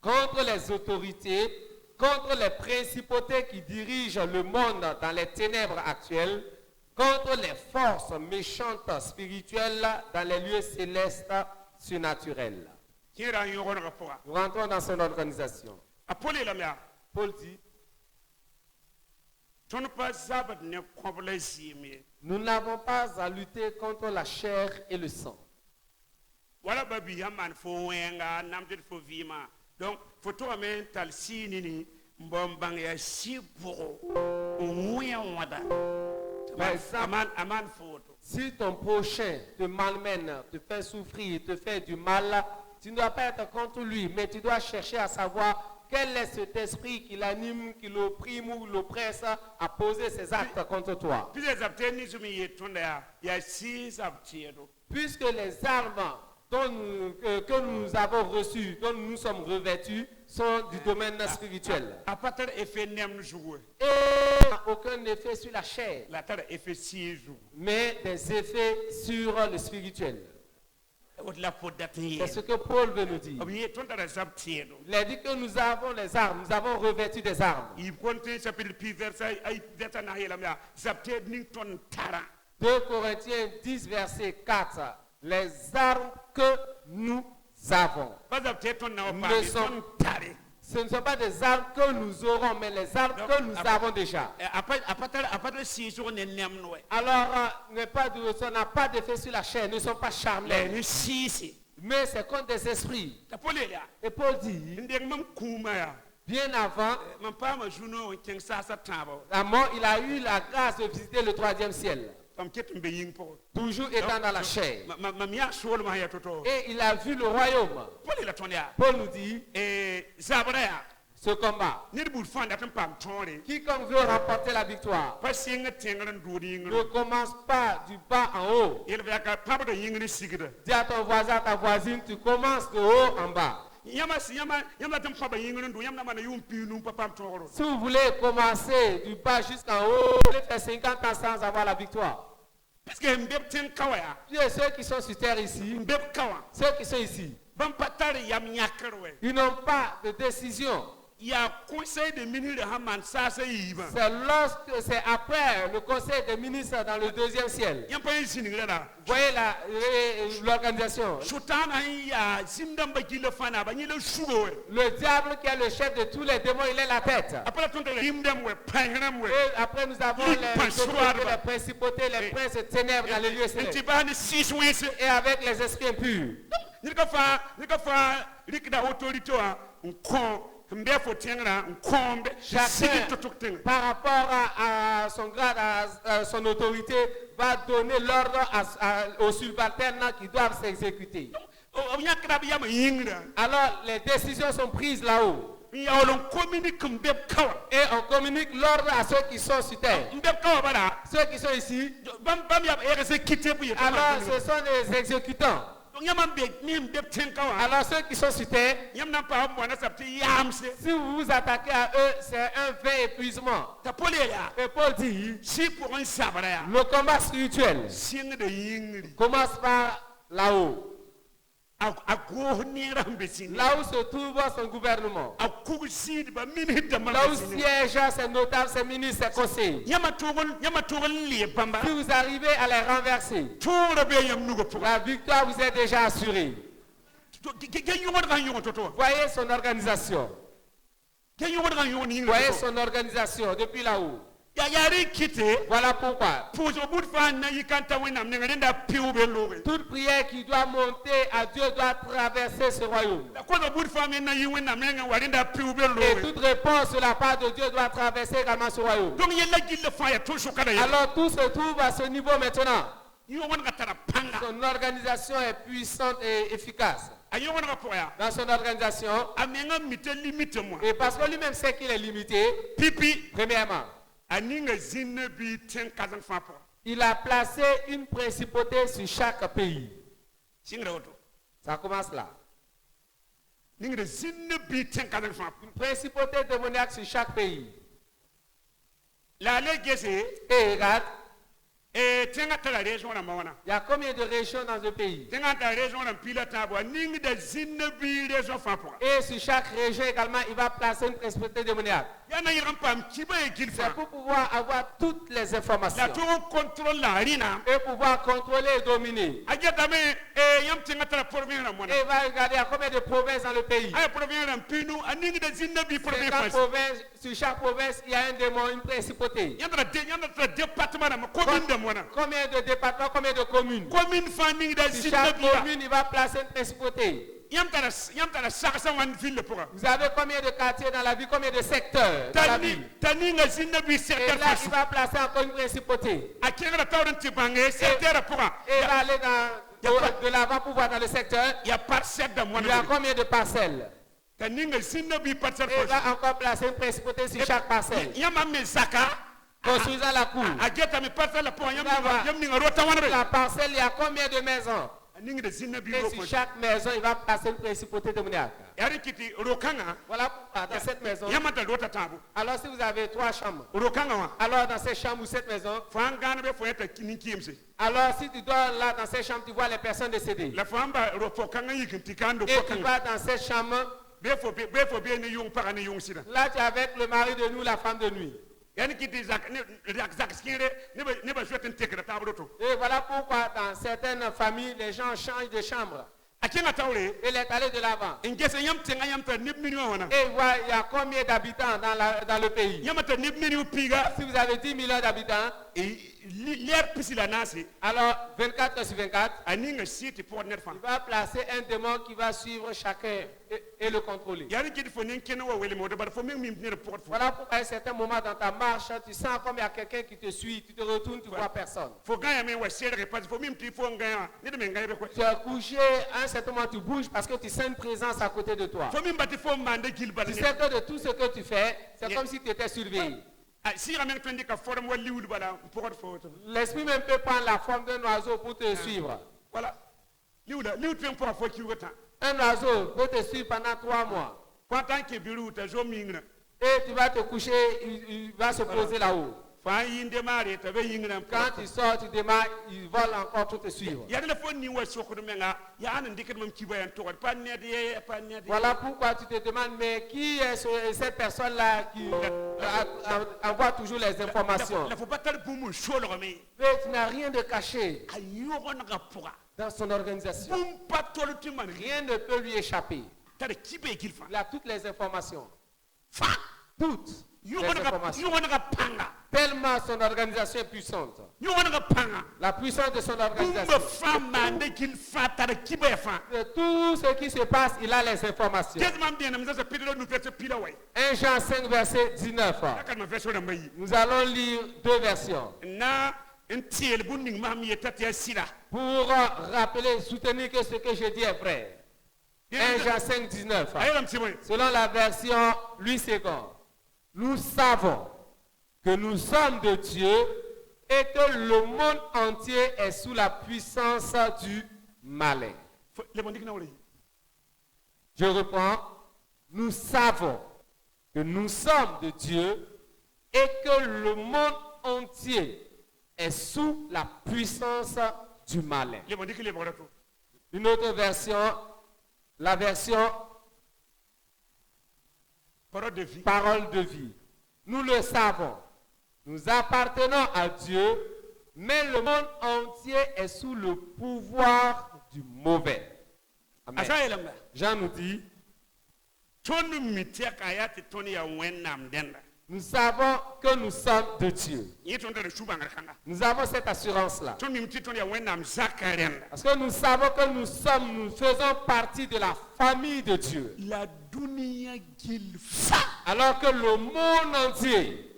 contre les autorités, contre les principautés qui dirigent le monde dans les ténèbres actuelles, contre les forces méchantes spirituelles dans les lieux célestes surnaturels. Nous rentrons dans son organisation. Paul dit, nous n'avons pas à lutter contre la chair et le sang. Voilà babi yaman fo wenga namdet fo vima. Donc photo amen tal sinini mbombang ya siporo. Wada. Aman photo. Si ton prochain te malmène, te fait souffrir, te fait du mal, tu ne dois pas être contre lui, mais tu dois chercher à savoir quel est cet esprit qui l'anime, qui l'opprime ou l'oppresse à poser ses actes contre toi. Puisque les armes que nous avons reçues, dont nous sommes revêtus, sont du domaine spirituel. Et aucun effet sur la chair, mais des effets sur le spirituel. C'est ce que Paul veut nous dire. Il a dit que nous avons les armes, nous avons revêtu des armes. 2 Corinthiens 10, verset 4. Les armes que nous avons ce ne sont pas des armes que nous auront, mais les armes que nous avons déjà. Alors, ça n'a pas d'effet sur la chair, ne sont pas charnels. Mais c'est contre des esprits. Et Paul dit, bien avant, il a eu la grâce de visiter le 3e ciel. Toujours étant dans la chair. Et il a vu le royaume. Paul nous dit, ce combat, quiconque veut remporter la victoire ne commence pas du bas en haut. Dis à ton voisin, ta voisine, tu commences de haut en bas. Si vous voulez commencer du bas jusqu'en haut, vous allez faire 50 ans sans avoir la victoire. Parce que ceux qui sont sur terre ici, ceux qui sont ici, ils n'ont pas de décision. Il y a un conseil des ministres de Haman, ça c'est Yves. C'est après le conseil des ministres dans le 2e ciel. Vous voyez l'organisation. Le diable qui est le chef de tous les démons, il est la tête. Et après nous avons les principautés, les princes de ténèbres dans les lieux célestes. Et avec les esprits impurs. Chacun, par rapport à son grade, à son autorité, va donner l'ordre aux subalternes qui doivent s'exécuter. Alors les décisions sont prises là-haut. Et on communique l'ordre à ceux qui sont sur terre. Ceux qui sont ici, alors ce sont les exécutants. Alors ceux qui sont sur terre, si vous vous attaquez à eux, c'est un vain épuisement. Et Paul dit, le combat spirituel commence par là-haut. Là où se trouve son gouvernement, là où siègent ses notables, ses ministres, ses conseillers. Si vous arrivez à les renverser, la victoire vous est déjà assurée. Voyez son organisation. Voyez son organisation depuis là-haut. Voilà pourquoi toute prière qui doit monter à Dieu doit traverser ce royaume. Et toute réponse de la part de Dieu doit traverser également ce royaume. Alors tout se trouve à ce niveau maintenant. Son organisation est puissante et efficace. Dans son organisation, et parce que lui-même sait qu'il est limité, premièrement, il a placé une principauté sur chaque pays. Ça commence là. Une principauté démoniaque sur chaque pays. Et regarde, il y a combien de régions dans un pays? Et sur chaque région également, il va placer une principauté démoniaque. C'est pour pouvoir avoir toutes les informations. La tour contrôle la rina. Et pouvoir contrôler et dominer. Et il va regarder à combien de provinces dans le pays. Sur chaque province, il y a un démon, une principauté. Combien de départements, combien de communes. Sur chaque commune, il va placer une principauté. Vous avez combien de quartiers dans la ville, combien de secteurs dans la ville? Et là, il va placer encore une principauté. Et il va aller de l'avant pour voir dans le secteur. Il y a combien de parcelles? Et il va encore placer une principauté sur chaque parcelle. Construisant la cour. La parcelle, il y a combien de maisons? Et sur chaque maison, il va passer une principauté démoniaque. Voilà pourquoi dans cette maison, alors si vous avez 3 chambres, alors dans ces chambres ou cette maison, alors si tu dors là dans ces chambres, tu vois les personnes décédées. Et tu vas dans cette chambre, là tu es avec le mari de nuit, la femme de nuit. Et voilà pourquoi dans certaines familles, les gens changent de chambre. Il est allé de l'avant. Et il voit il y a combien d'habitants dans le pays. Si vous avez 10 millions d'habitants, alors 24 sur 24, il va placer un démon qui va suivre chacun et le contrôler. Voilà pourquoi à un certain moment dans ta marche, tu sens comme il y a quelqu'un qui te suit, tu te retournes, tu ne vois personne. Tu es couché, à un certain moment tu bouges parce que tu sens une présence à côté de toi. Tu sais que de tout ce que tu fais, c'est comme si tu étais surveillé. L'esprit même peut prendre la forme d'un oiseau pour te suivre. Voilà. Un oiseau peut te suivre pendant 3 mois. Et tu vas te coucher, il va se poser là-haut. Quand tu sors, tu démarres, il vole encore pour te suivre. Voilà pourquoi tu te demandes, mais qui est cette personne-là qui envoie toujours les informations? Mais tu n'as rien de caché dans son organisation. Rien ne peut lui échapper. Il a toutes les informations. Toutes les informations. Tellement son organisation est puissante. La puissance de son organisation. De tout ce qui se passe, il a les informations. 1 Jean 5, verset 19. Nous allons lire 2 versions. Pour rappeler, soutenir que ce que je dis est vrai. 1 Jean 5, 19. Selon la version Louis II. Nous savons que nous sommes de Dieu et que le monde entier est sous la puissance du malin. Je reprends. Nous savons que nous sommes de Dieu et que le monde entier est sous la puissance du malin. Une autre version, la version Parole de vie. Nous le savons. Nous appartenons à Dieu, mais le monde entier est sous le pouvoir du mauvais. Amen. Jean nous dit, nous savons que nous sommes de Dieu. Nous avons cette assurance-là. Parce que nous savons que nous faisons partie de la famille de Dieu. Alors que le monde entier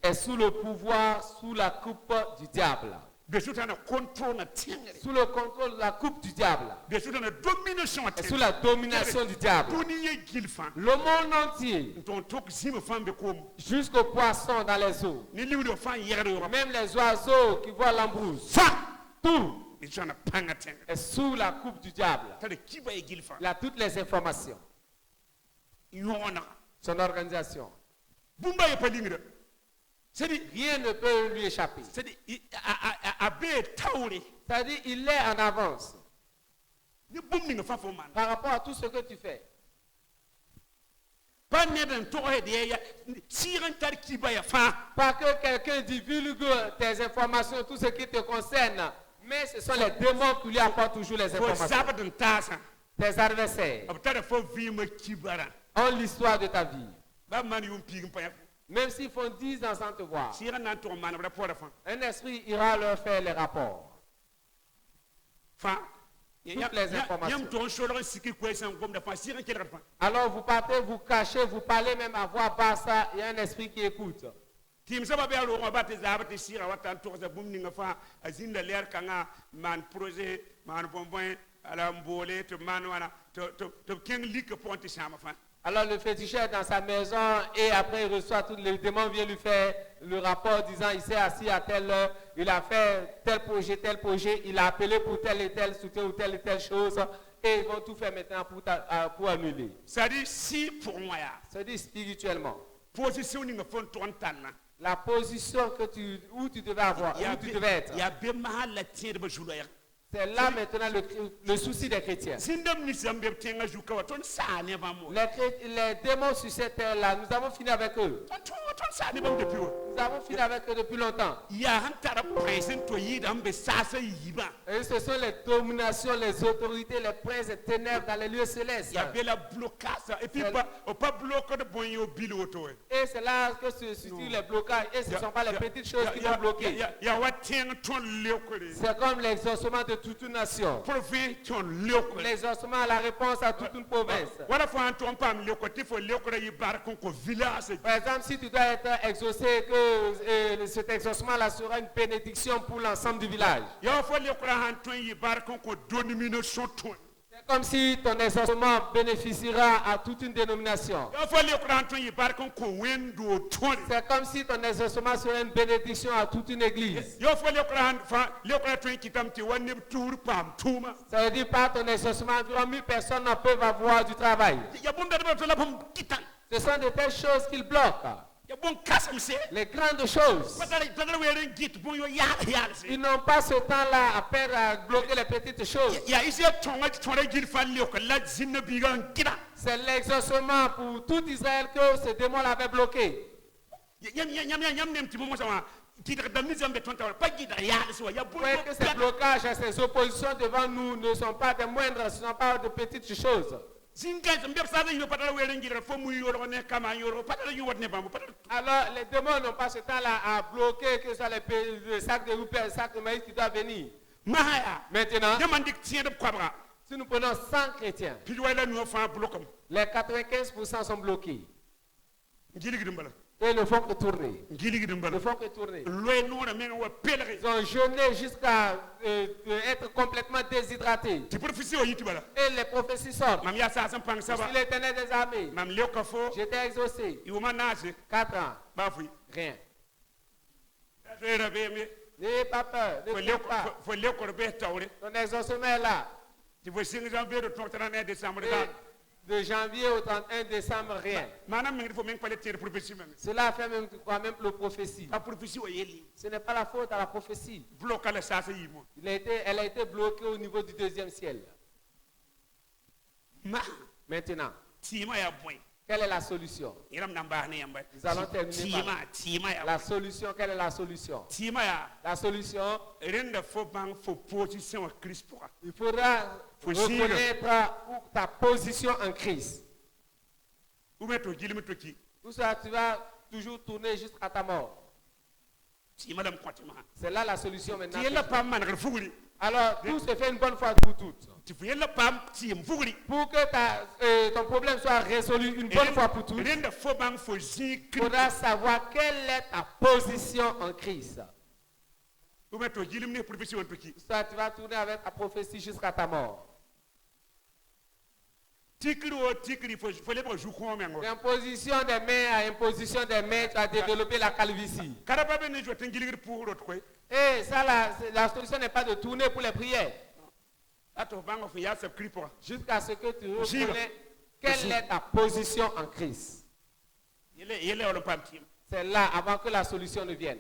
est sous le pouvoir, sous la coupe du diable. Sous le contrôle de la coupe du diable. Et sous la domination du diable. Le monde entier, jusqu'aux poissons dans les eaux, même les oiseaux qui voient l'embrousse, tout est sous la coupe du diable. Il a toutes les informations. Son organisation. Rien ne peut lui échapper. C'est-à-dire il est en avance. par rapport à tout ce que tu fais. Pas que quelqu'un divulgue tes informations, tout ce qui te concerne, mais ce sont les démons qui lui apportent toujours les informations. Tes adversaires ont l'histoire de ta vie. Même s'ils font 10 ans sans te voir, un esprit ira leur faire les rapports. Toutes les informations. Alors vous partez, vous cachez, vous parlez même à voix basse, il y a un esprit qui écoute. Alors le féticheur est dans sa maison et après il reçoit tous les démons, viennent lui faire le rapport disant il s'est assis à telle heure, il a fait tel projet, il a appelé pour telle et telle chose et ils vont tout faire maintenant pour annuler. Ça dit si pour moi. Ça dit spirituellement. Position la position où tu devais avoir, où tu devais être. C'est là maintenant le souci des chrétiens. Les démons sur cette terre-là, nous avons fini avec eux. Nous avons fini avec eux depuis longtemps. Et ce sont les dominations, les autorités, les princes des ténèbres dans les lieux célestes. Et c'est là que se situent les blocages. Et ce ne sont pas les petites choses qui vont bloquer. C'est comme l'exaucement de toute une nation. L'exaucement à la réponse à toute une province. Par exemple, si tu dois être exaucé, que cet exaucement-là sera une bénédiction pour l'ensemble du village. C'est comme si ton exaucement bénéficiera à toute une dénomination. C'est comme si ton exaucement serait une bénédiction à toute une église. Ça veut dire par ton exaucement, environ 1000 personnes ne peuvent avoir du travail. Ce sont de telles choses qu'ils bloquent. Les grandes choses. Ils n'ont pas ce temps-là à perdre à bloquer les petites choses. C'est l'exaucement pour tout Israël que ce démon l'avait bloqué. Vous voyez que ces blocages, ces oppositions devant nous ne sont pas des moindres, ce ne sont pas de petites choses. Alors les démons n'ont pas ce temps-là à bloquer que ce soit les sacs de roupies, les sacs de maïs qui doivent venir. Maintenant, si nous prenons 100 chrétiens, les 95% sont bloqués. Et ne font que tourner. Ne font que tourner. Ils ont jeûné jusqu'à être complètement déshydratés. Et les prophéties sortent. Si l'Éternel des armées, j'étais exaucé. 4 ans. Rien. N'ayez pas peur. Ne faites pas. Ton exaucement est là. De janvier au 31 décembre, rien. Cela fait même le prophétie. Ce n'est pas la faute à la prophétie. Elle a été bloquée au niveau du deuxième ciel. Maintenant, quelle est la solution? Nous allons terminer par la solution. Quelle est la solution? La solution, il faudra reconnaître ta position en Christ. Tout ça, tu vas toujours tourner jusqu'à ta mort. C'est là la solution maintenant. Alors, tout se fait une bonne fois pour toutes. Pour que ton problème soit résolu une bonne fois pour toutes, il faudra savoir quelle est ta position en Christ. Ça, tu vas tourner avec ta prophétie jusqu'à ta mort. D'imposition des mains à imposition des mains, tu as développé la calvitie. Et ça, la solution n'est pas de tourner pour les prières. Jusqu'à ce que tu reconnais quelle est ta position en Christ. C'est là avant que la solution ne vienne.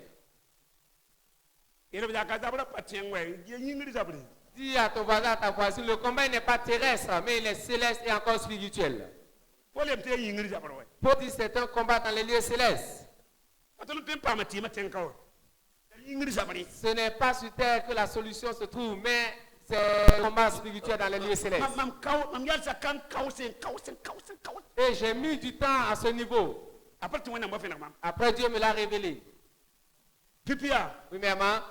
Dis à ton voisin, à ta voisine, le combat n'est pas terrestre, mais il est céleste et encore spirituel. Paul dit c'est un combat dans les lieux célestes. Ce n'est pas sur terre que la solution se trouve, mais c'est un combat spirituel dans les lieux célestes. Et j'ai mis du temps à ce niveau. Après, Dieu me l'a révélé. Oui, maman.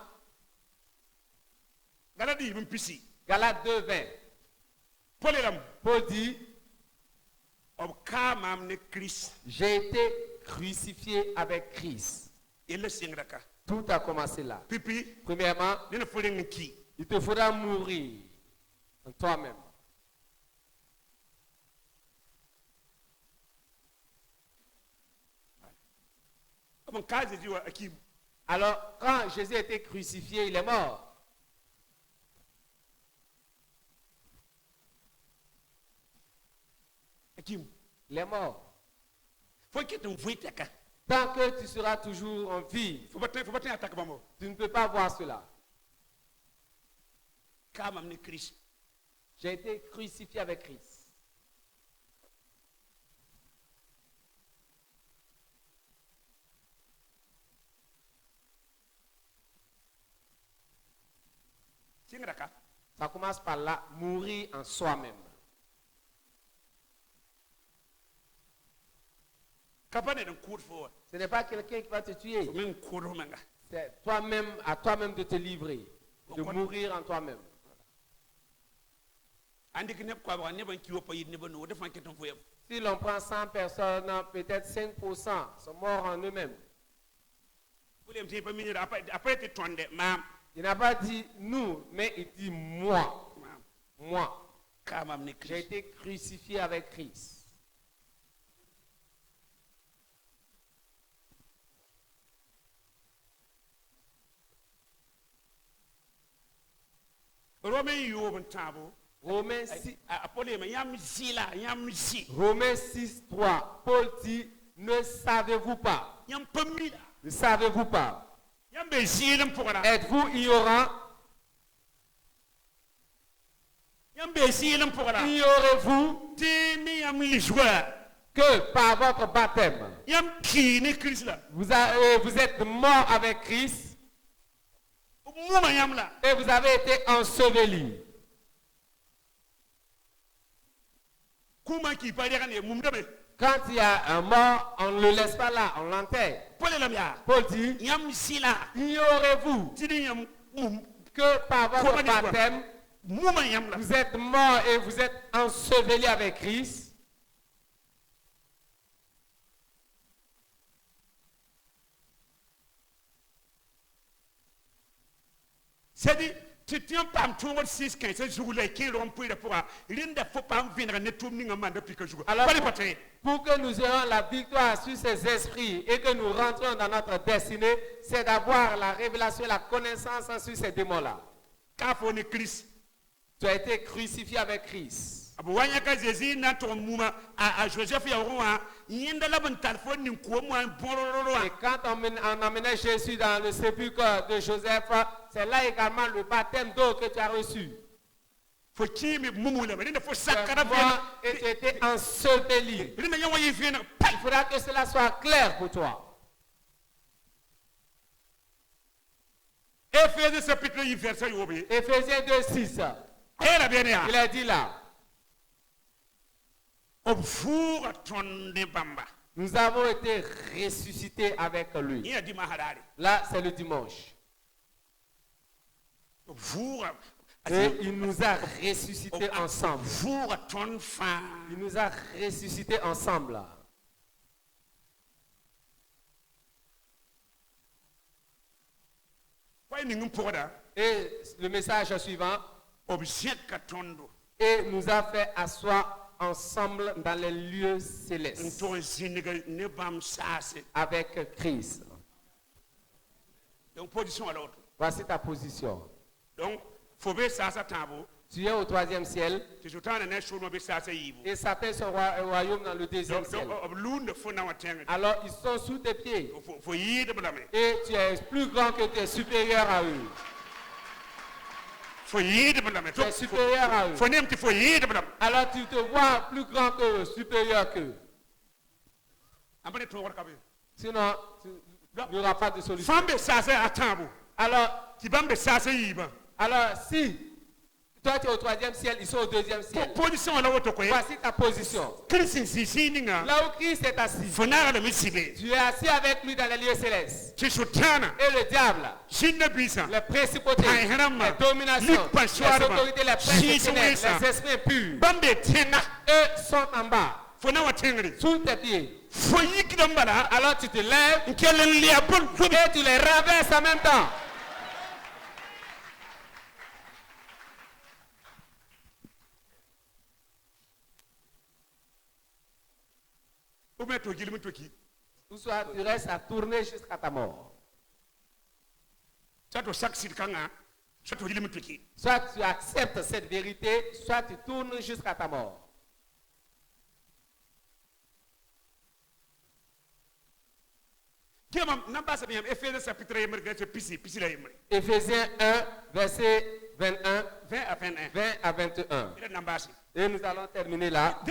Galates 2:20. Paul dit, j'ai été crucifié avec Christ. Tout a commencé là. Premièrement, il te faudra mourir en toi-même. Alors, quand Jésus a été crucifié, il est mort. Il est mort. Tant que tu seras toujours en vie, tu ne peux pas voir cela. J'ai été crucifié avec Christ. Ça commence par là, mourir en soi-même. Ce n'est pas quelqu'un qui va te tuer. C'est toi-même, à toi-même de te livrer, de mourir en toi-même. Si l'on prend 100 personnes, peut-être 5% sont morts en eux-mêmes. Il n'a pas dit nous, mais il dit moi. Moi. J'ai été crucifié avec Christ. Romains 6:3. Paul dit, ne savez-vous pas? Ne savez-vous pas? Êtes-vous ignorant? Ignorez-vous que par votre baptême, vous êtes mort avec Christ et vous avez été ensevelis. Quand il y a un mort, on ne le laisse pas là, on l'enterre. Paul dit, ignorez-vous que par votre baptême, vous êtes mort et vous êtes ensevelis avec Christ. C'est-à-dire, tu tiens pas un tour de 6 15 jours là qui l'ont pris pour rien de faut pas venir ne tout ninga man depuis que jour. Alors pour que nous ayons la victoire sur ces esprits et que nous rentrions dans notre destinée, c'est d'avoir la révélation et la connaissance sur ces démons-là. Car faut ne Christ. Tu as été crucifié avec Christ. Et quand on emmenait Jésus dans le sépulcre de Joseph, c'est là également le baptême d'eau que tu as reçu. Et tu étais enseveli. Il faudra que cela soit clair pour toi. Éphésiens 2:6. Il a dit là. Nous avons été ressuscités avec lui. Là, c'est le dimanche. Et il nous a ressuscités ensemble. Il nous a ressuscités ensemble. Et le message suivant. Et nous a fait asseoir ensemble dans les lieux célestes avec Christ. Donc, position à l'autre. Voici ta position. Donc, tu es au 3e ciel. Et Satan est au royaume dans le 2e ciel. Alors ils sont sous tes pieds. Et tu es plus grand que tu es supérieur à eux. Tu es supérieur à eux. Alors tu te vois plus grand qu'eux, supérieur qu'eux. Sinon, il n'y aura pas de solution. Alors si toi tu es au 3e ciel, ils sont au 2e ciel. Voici ta position. Là où Christ est assis, tu es assis avec lui dans les lieux célestes. Et le diable, les principautés, les dominations, les autorités, les princes des ténèbres, les esprits impurs, eux sont en bas, sous tes pieds. Alors tu te lèves et tu les renverses en même temps. Ou soit tu restes à tourner jusqu'à ta mort. Soit tu acceptes cette vérité, soit tu tournes jusqu'à ta mort. Éphésiens 1, verset 21, 20 à 21. Et nous allons terminer là.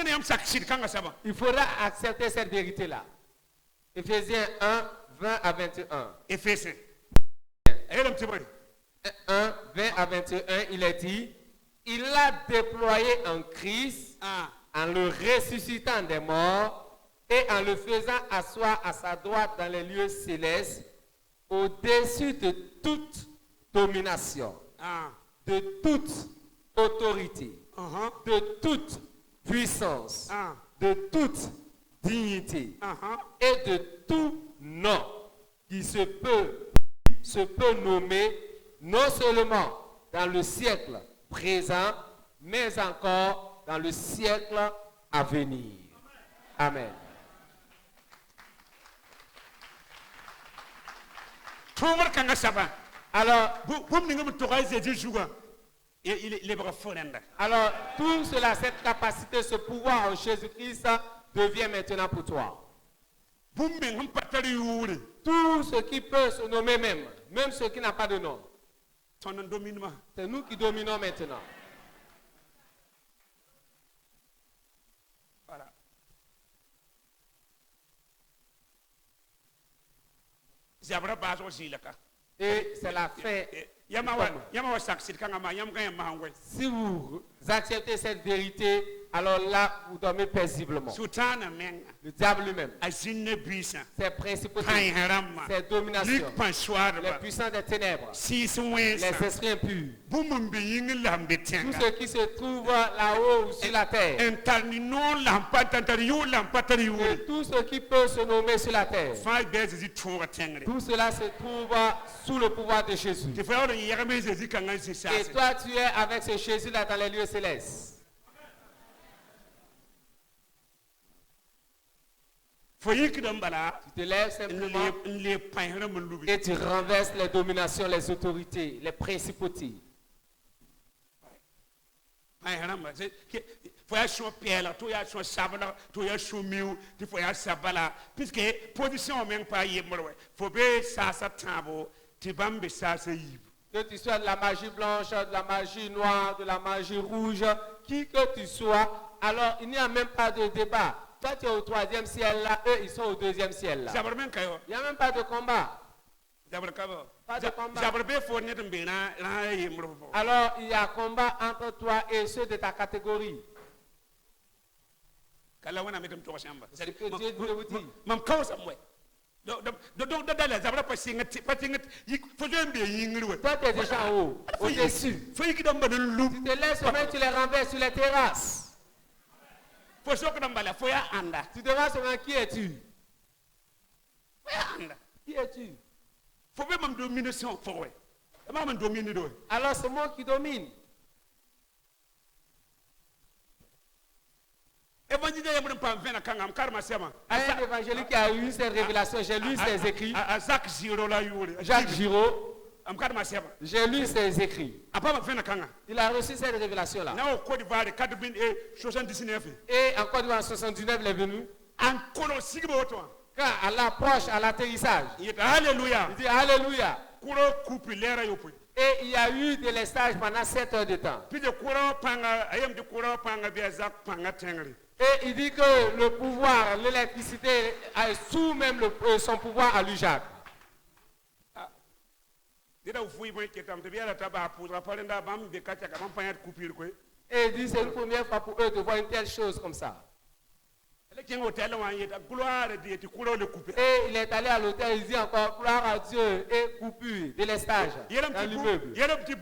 Il faudra accepter cette vérité-là. Éphésiens 1, 20 à 21. Éphésiens 1, 20 à 21, il est dit, il a déployé en Christ en le ressuscitant des morts et en le faisant asseoir à sa droite dans les lieux célestes, au-dessus de toute domination, de toute autorité, de toute puissance, de toute dignité et de tout nom qui se peut nommer non seulement dans le siècle présent, mais encore dans le siècle à venir. Amen. Alors, tout cela, cette capacité, ce pouvoir en Jésus-Christ devient maintenant pour toi. Tout ce qui peut se nommer même ce qui n'a pas de nom. C'est nous qui dominons maintenant. Voilà. Et c'est la fin. Si vous acceptez cette vérité, alors là, vous dormez paisiblement. Le diable lui-même, ses principautés, ses dominations, les puissants des ténèbres, les esprits impurs, tout ce qui se trouve là-haut sur la terre, et tout ce qui peut se nommer sur la terre, tout cela se trouve sous le pouvoir de Jésus. Et toi, tu es avec ce Jésus-là dans les lieux célestes. Tu te lèves simplement et tu renverses les dominations, les autorités, les principautés. Que tu sois de la magie blanche, de la magie noire, de la magie rouge, qui que tu sois, alors il n'y a même pas de débat. Toi, tu es au 3e ciel là, eux, ils sont au 2e ciel là. Il n'y a même pas de combat. Pas de combat. Alors, il y a combat entre toi et ceux de ta catégorie. C'est ce que Dieu vous dit. Toi, tu es déjà en haut, au-dessus. Tu te laisses même, tu les renverses sur les terrasses. Tu demandes seulement qui es-tu? Qui es-tu? Alors c'est moi qui domine. Un évangélique qui a eu cette révélation, j'ai lu ses écrits. Jacques Giraud. J'ai lu ses écrits. Il a reçu cette révélation-là. Et en Côte d'Ivoire, en 79, il est venu. Quand à l'approche, à l'atterrissage, il dit Alléluia. Et il y a eu des lestages pendant 7 heures de temps. Et il dit que le pouvoir, l'électricité est sous même son pouvoir à lui, Jacques. Et il dit c'est une première fois pour eux de voir une telle chose comme ça. Et il est allé à l'hôtel, il dit encore gloire à Dieu et coupure, délestage dans l'immeuble. Il a dit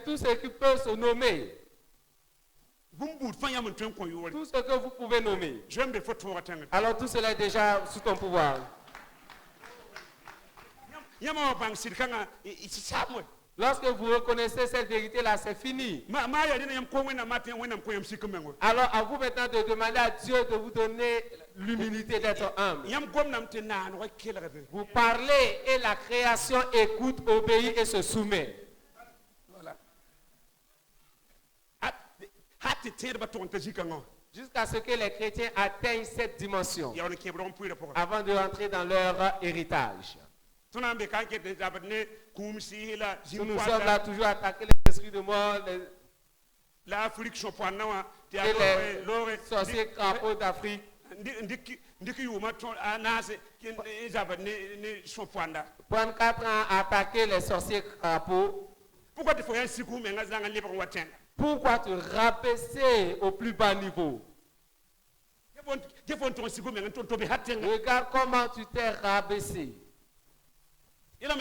tout ce qui peut se nommer. Tout ce que vous pouvez nommer. Alors tout cela est déjà sous ton pouvoir. Lorsque vous reconnaissez cette vérité-là, c'est fini. Alors à vous maintenant de demander à Dieu de vous donner l'humilité d'être humble. Vous parlez et la création écoute, obéit et se soumet. Voilà. Jusqu'à ce que les chrétiens atteignent cette dimension avant de rentrer dans leur héritage. Nous sommes là toujours à attaquer les esprits de mort, les sorciers crapauds d'Afrique. Prendre 4 ans à attaquer les sorciers crapauds. Pourquoi te rabaisser au plus bas niveau? Regarde comment tu t'es rabaissé. Il a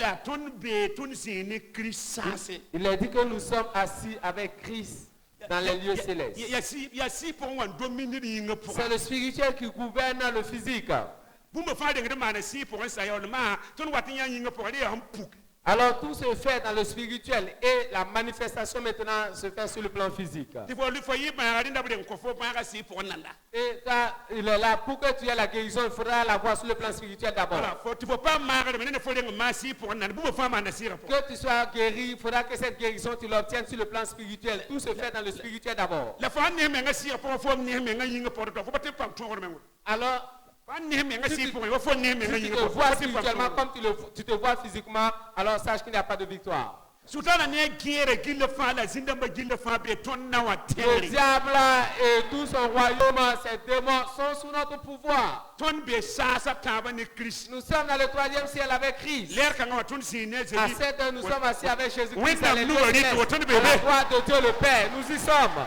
dit que nous sommes assis avec Christ dans les lieux célestes. C'est le spirituel qui gouverne le physique. Alors tout se fait dans le spirituel et la manifestation maintenant se fait sur le plan physique. Et il est là pour que tu aies la guérison, il faudra la voir sur le plan spirituel d'abord. Que tu sois guéri, il faudra que cette guérison tu l'obtiennes sur le plan spirituel. Tout se fait dans le spirituel d'abord. Alors, si tu te vois spirituellement comme tu te vois physiquement, alors sache qu'il n'y a pas de victoire. Le diable et tout son royaume, ses démons sont sous notre pouvoir. Nous sommes dans le 3e ciel avec Christ. À 7 heures, nous sommes assis avec Jésus-Christ à la gloire de Dieu le Père. Nous y sommes.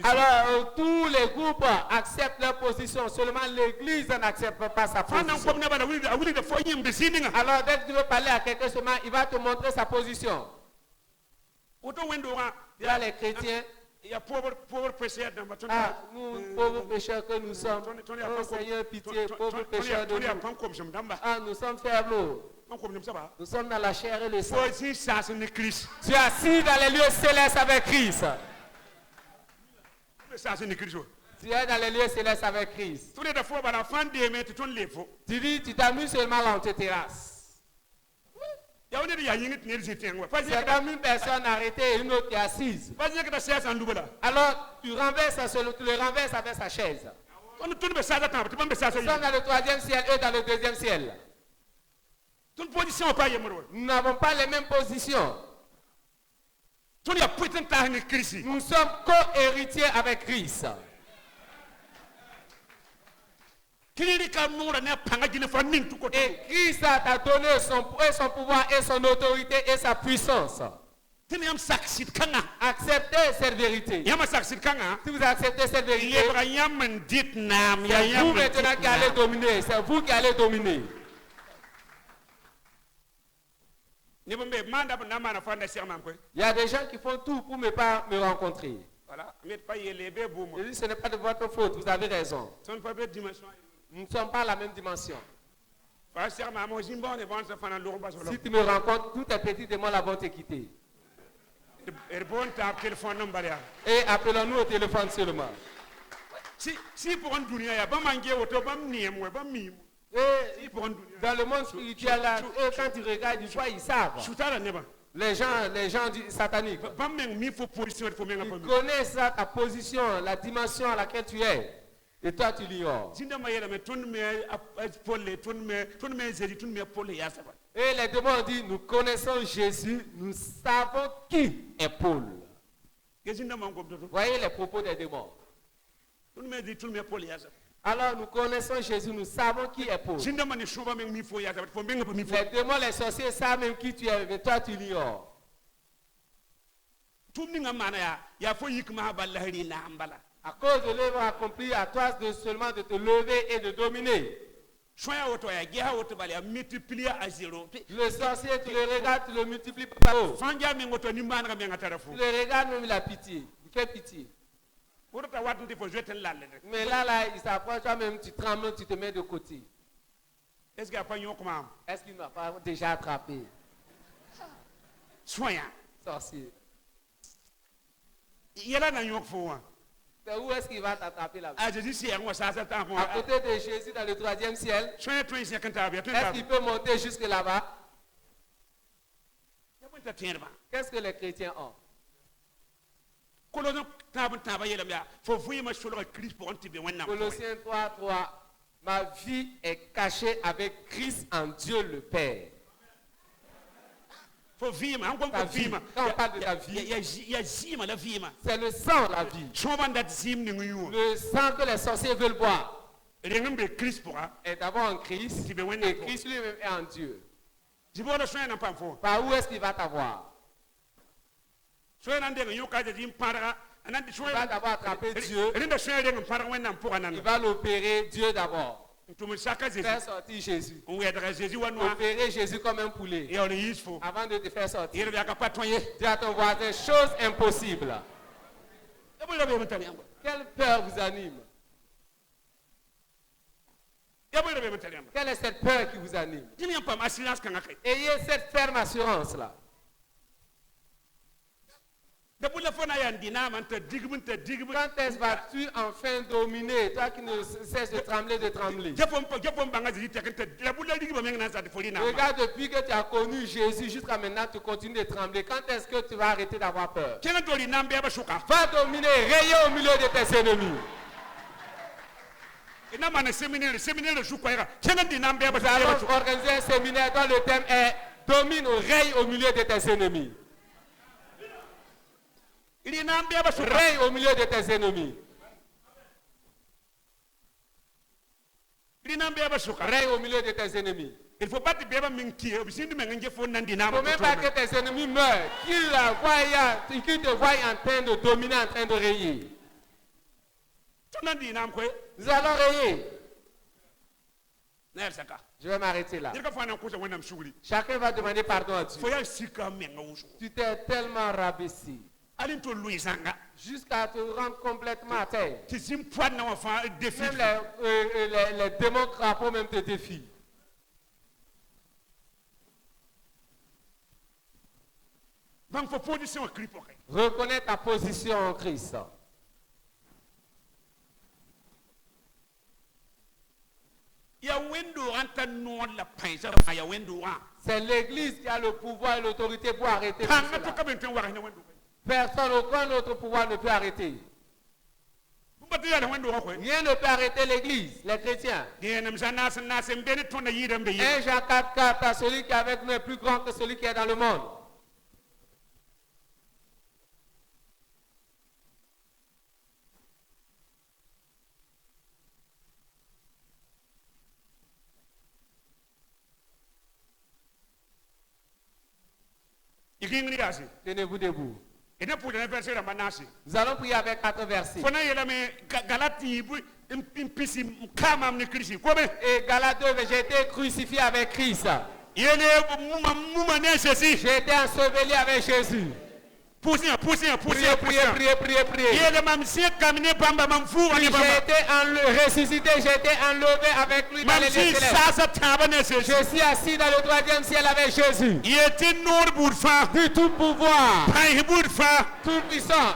Alors tous les groupes acceptent leur position, seulement l'église n'accepte pas sa position. Alors dès que tu veux parler à quelqu'un seulement, il va te montrer sa position. Là les chrétiens, nous pauvres pécheurs que nous sommes, oh Seigneur pitié, pauvres pécheurs de nous. Nous sommes faibles. Nous sommes dans la chair et le sang. Tu es assis dans les lieux célestes avec Christ. Tu es dans les lieux célestes avec Christ. Tu dis, tu t'amuses seulement là, on te terrasse. C'est comme une personne arrêtée et une autre qui est assise. Alors, tu le renverses avec sa chaise. Nous sommes dans le 3e ciel, eux dans le 2e ciel. Nous n'avons pas les mêmes positions. Nous sommes co-héritiers avec Christ. Et Christ t'a donné son pouvoir et son autorité et sa puissance. Acceptez cette vérité. Si vous acceptez cette vérité, c'est vous maintenant qui allez dominer. C'est vous qui allez dominer. Il y a des gens qui font tout pour ne pas me rencontrer. Je dis, ce n'est pas de votre faute, vous avez raison. Nous ne sommes pas à la même dimension. Si tu me rencontres, tous tes petits démons là vont te quitter. Et appelons-nous au téléphone seulement. Et dans le monde spirituel, là, quand tu regardes, tu vois, ils savent. Les gens sataniques. Ils connaissent ta position, la dimension à laquelle tu es. Et toi, tu l'ignores. Et les démons ont dit, nous connaissons Jésus, nous savons qui est Paul. Voyez les propos des démons. Alors nous connaissons Jésus, nous savons qui est Paul. Les démons, les sorciers savent même qui tu es, mais toi tu l'ignores. À cause de l'œuvre accomplie, à toi seulement de te lever et de dominer. Le sorcier, tu le regardes, tu le multiplies par haut. Tu le regardes, même il a pitié. Il fait pitié. Mais là, il s'approche, toi-même, tu trembles, tu te mets de côté. Est-ce qu'il ne m'a pas déjà attrapé? Sorcier. Mais où est-ce qu'il va t'attraper là-bas? À côté de Jésus dans le 3e ciel. Est-ce qu'il peut monter jusque là-bas? Qu'est-ce que les chrétiens ont? Colossiens 3:3. Ma vie est cachée avec Christ en Dieu le Père. Quand on parle de la vie, c'est le sang, la vie. Le sang que les sorciers veulent boire est d'abord en Christ, et Christ lui-même est en Dieu. Par où est-ce qu'il va t'avoir? Il va d'abord attraper Dieu. Il va l'opérer Dieu d'abord. Faire sortir Jésus. Opérer Jésus comme un poulet. Avant de te faire sortir. Dis à ton voisin, chose impossible. Quelle peur vous anime? Quelle est cette peur qui vous anime? Ayez cette ferme assurance là. Quand est-ce vas-tu enfin dominer, toi qui ne cesses de trembler, Regarde, depuis que tu as connu Jésus jusqu'à maintenant, tu continues de trembler. Quand est-ce que tu vas arrêter d'avoir peur? Va dominer, rayer au milieu de tes ennemis. Nous allons organiser un séminaire dont le thème est domine ou raye au milieu de tes ennemis. Règne au milieu de tes ennemis. Règne au milieu de tes ennemis. Il ne faut pas même pas que tes ennemis meurent, qu'ils te voient en train de dominer, en train de rayer. Nous allons rayer. Je vais m'arrêter là. Chacun va demander pardon à Dieu. Tu t'es tellement rabaissé jusqu'à te rendre complètement à terre. Même les démons crapauds même te défient. Reconnais ta position en Christ. C'est l'église qui a le pouvoir et l'autorité pour arrêter tout cela. Personne, aucun autre pouvoir ne peut arrêter. Rien ne peut arrêter l'église, les chrétiens. 1 Jean 4:4, celui qui est avec nous est plus grand que celui qui est dans le monde. Tenez-vous debout. Nous allons prier avec 4 versets. Et Galates 2, j'ai été crucifié avec Christ. J'ai été enseveli avec Jésus. Priez. J'ai été ressuscité, j'ai été enlevé avec lui dans les lieux célestes. Je suis assis dans le 3e ciel avec Jésus. Du tout pouvoir, toute puissance,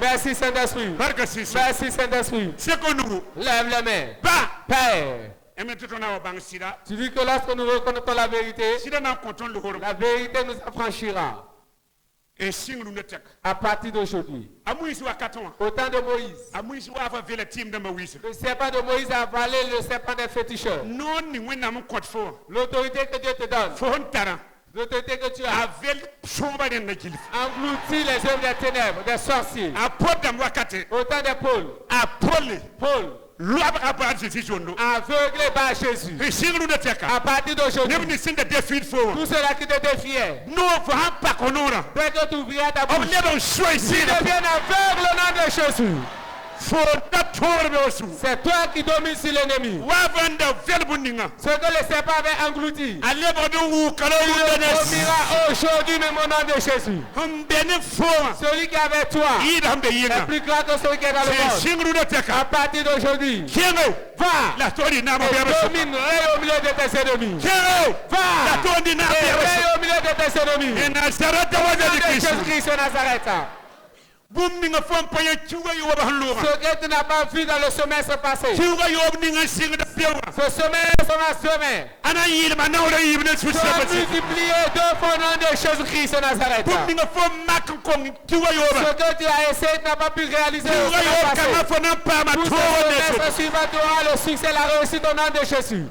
Merci Saint-Esprit. Merci Saint-Esprit. Lève les mains. Père. Tu dis que lorsque nous reconnaissons la vérité, la vérité nous affranchira. À partir d'aujourd'hui, au temps de Moïse, le serpent de Moïse a avalé le serpent des féticheurs. L'autorité que Dieu te donne, l'autorité que tu as, engloutit les œuvres des ténèbres, des sorciers. Au temps de Paul, aveuglé par Jésus. À partir d'aujourd'hui, tout cela qui te défiait, dès que tu ouvriras ta bouche, ils deviennent aveugles au nom de Jésus. C'est toi qui domines sur l'ennemi. Ce que le serpent avait englouti, il domira aujourd'hui même au nom de Jésus. Celui qui est avec toi est plus grand que celui qui est dans le monde. À partir d'aujourd'hui, va et domine, règne au milieu de tes ennemis. Va et règne au milieu de tes ennemis. Au nom de Jésus-Christ de Nazareth. Ce que tu n'as pas vu dans le semestre passé, ce semestre sera semé. Sera multiplié deux fois au nom de Jésus-Christ de Nazareth. Ce que tu as essayé, tu n'as pas pu réaliser le semestre passé. Pour ce semestre suivant, tu auras le succès, la réussite au nom de Jésus.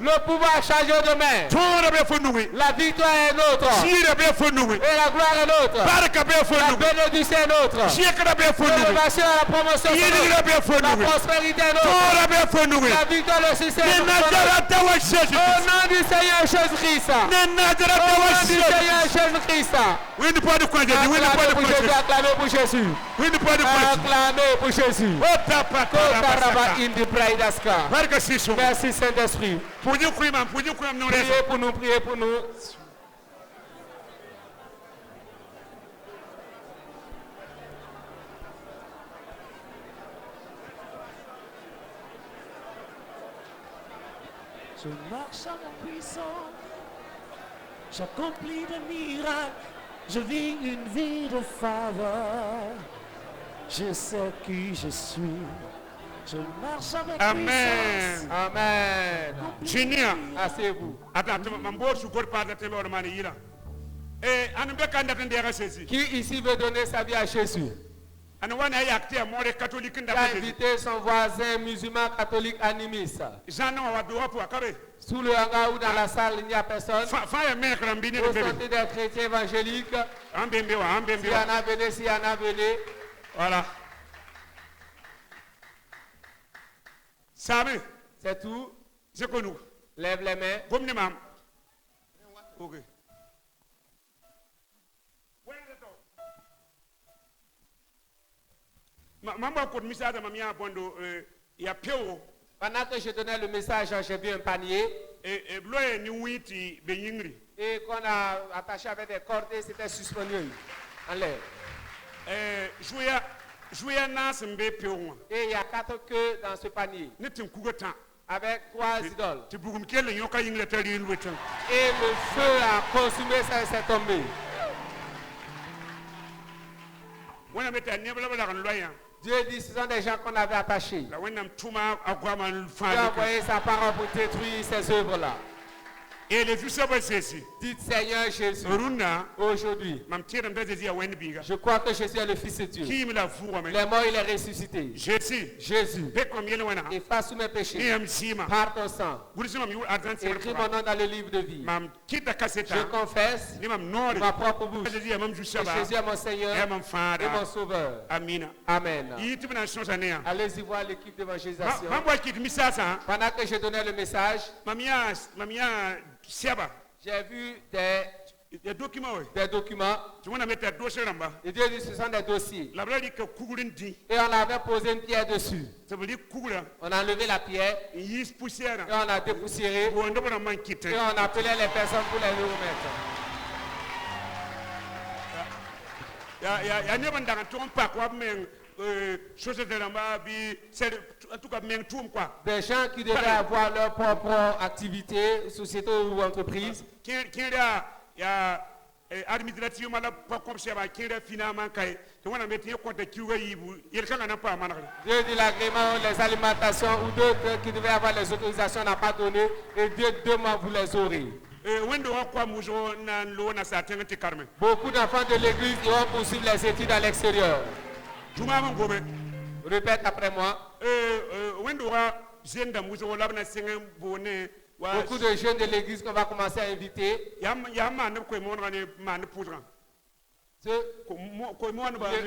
Le pouvoir chargé de main. La victoire est nôtre. Et la gloire est nôtre. La bénédiction est nôtre. L'élévation et la promotion est nôtre. La prospérité est nôtre. La victoire et le succès est nôtre. Au nom du Seigneur Jésus-Christ. Au nom du Seigneur Jésus-Christ. Acclamez pour Jésus. Acclamez pour Jésus. Merci Saint-Esprit. Priez pour nous. Je marche en la puissance, j'accomplis des miracles, je vis une vie de faveur. Je sais qui je suis, je marche avec puissance. Amen. Junior, asseyez-vous. Qui ici veut donner sa vie à Jésus? Qui a invité son voisin musulman catholique animiste? Sous le hangar ou dans la salle, il n'y a personne. Au sortir des chrétiens évangéliques, S'il y en a, venez, s'il y en a, venez. Voilà. Sabe? C'est tout. C'est connu. Lève les mains. Comme mam. Ok. Maman pour misa de mamia bondo ya pio. Pendant que je donnais le message, j'ai vu un panier. Et bloye ni witi be yingri. Et qu'on a attaché avec des cordes, c'était suspendu en l'air. Jouya nas mbe pio. Et il y a 4 queues dans ce panier. Netim kugotan. Avec 3 idoles. Et le feu a consumé ça et s'est tombé. Dieu dit ce sont des gens qu'on avait attachés. Dieu a envoyé sa parole pour détruire ces œuvres-là. Et les dites Seigneur Jésus, aujourd'hui, je crois que Jésus est le Fils de Dieu. Il est mort, il est ressuscité. Jésus, efface tous mes péchés par ton sang. Écris mon nom dans le livre de vie. Je confesse de ma propre bouche que Jésus est mon Seigneur et mon Sauveur. Amen. Allez-y voir l'équipe d'évangélisation. Pendant que je donnais le message, j'ai vu des documents. Et Dieu dit ce sont des dossiers. Et on avait posé une pierre dessus. On a enlevé la pierre. Et on a dépoussiéré. Et on appelait les personnes pour les remettre. Des gens qui devaient avoir leur propre activité, société ou entreprise. Dieu dit l'agrément, les alimentations ou d'autres qui devaient avoir les autorisations n'a pas donné et Dieu demain vous les aurez. Beaucoup d'enfants de l'église iront poursuivre les études à l'extérieur. Répète après moi. Beaucoup de jeunes de l'église qu'on va commencer à inviter.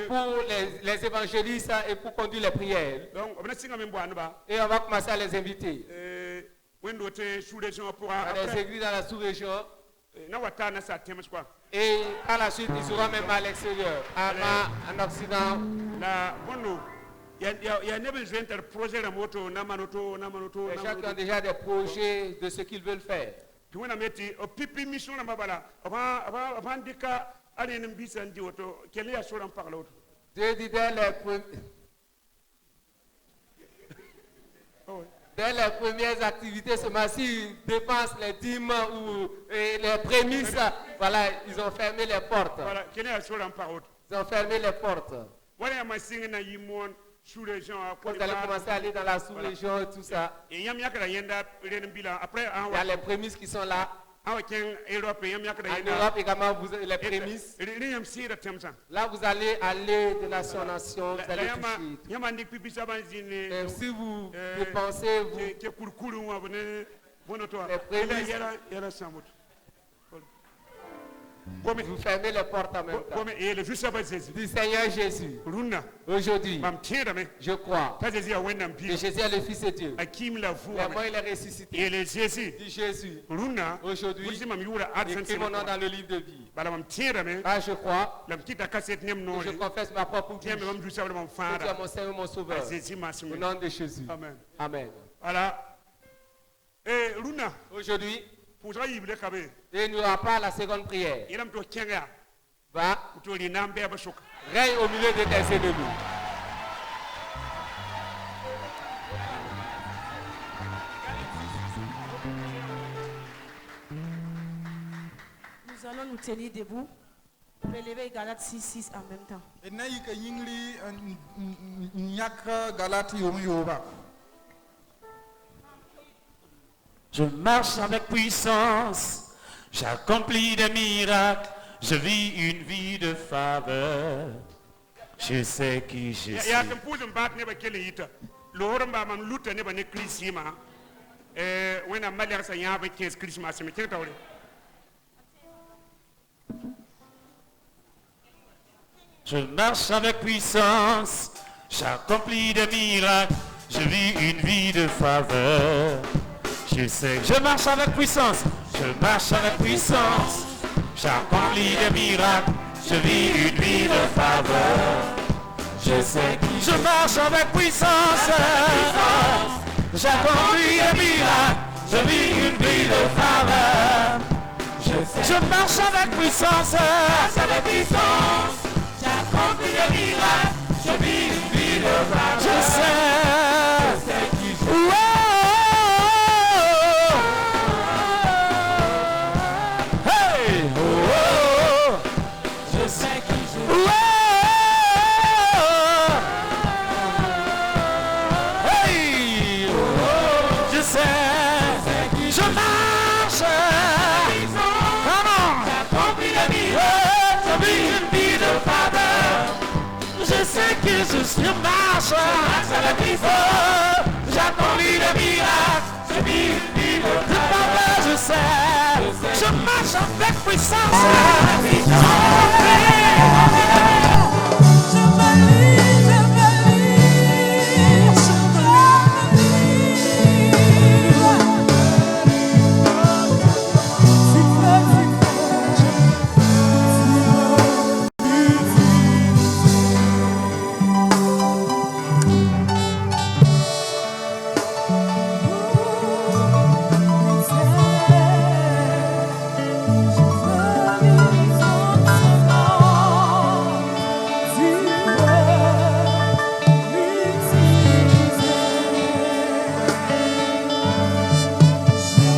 Pour les évangélistes et pour conduire les prières. Et on va commencer à les inviter. Dans les églises dans la sous-région. Et à la suite, ils seront même à l'extérieur, en Occident. Il y a des gens qui ont déjà des projets de ce qu'ils veulent faire. Dieu dit dès les premières activités, ce mois-ci, dépensent les dîmes ou les prémices. Voilà, ils ont fermé les portes. Ils ont fermé les portes. Vous allez commencer à aller dans la sous-région et tout ça. Il y a les prémices qui sont là. En Europe également, vous avez les prémices. Là, vous allez aller de nation en nation, vous allez toucher. Si vous dépensez, les prémices, vous fermez les portes en même temps. Du Seigneur Jésus. Aujourd'hui, je crois que Jésus est le Fils de Dieu. Vraiment, il est ressuscité. Du Jésus. Aujourd'hui, écris mon nom dans le livre de vie. Ah, je crois. Je confesse ma propre bouche. Que tu es mon Seigneur, mon Sauveur. Au nom de Jésus. Amen. Aujourd'hui, et il n'y aura pas la seconde prière. Va, règne au milieu de tes ennemis. Nous allons nous tenir debout pour élever Galates 6:6 en même temps. Je marche avec puissance, j'accomplis des miracles, je vis une vie de faveur. Je sais qui je suis. Je marche avec puissance, j'accomplis des miracles, je vis une vie de faveur. Je sais, je marche avec puissance, je marche avec puissance, j'accomplis des miracles, je vis une vie de faveur. Je sais qui je marche avec puissance, j'accomplis des miracles, je vis une vie de faveur. Je marche avec puissance, j'accomplis des miracles, je vis une vie de faveur. Je sais qui je suis. Je sais qui je suis. Je sais qui je marche. J'accomplis des miracles, je vis une vie de faveur. Je sais que je suis marche avec puissance. J'accomplis des miracles, je vis une vie de faveur. Je sais, je marche avec puissance.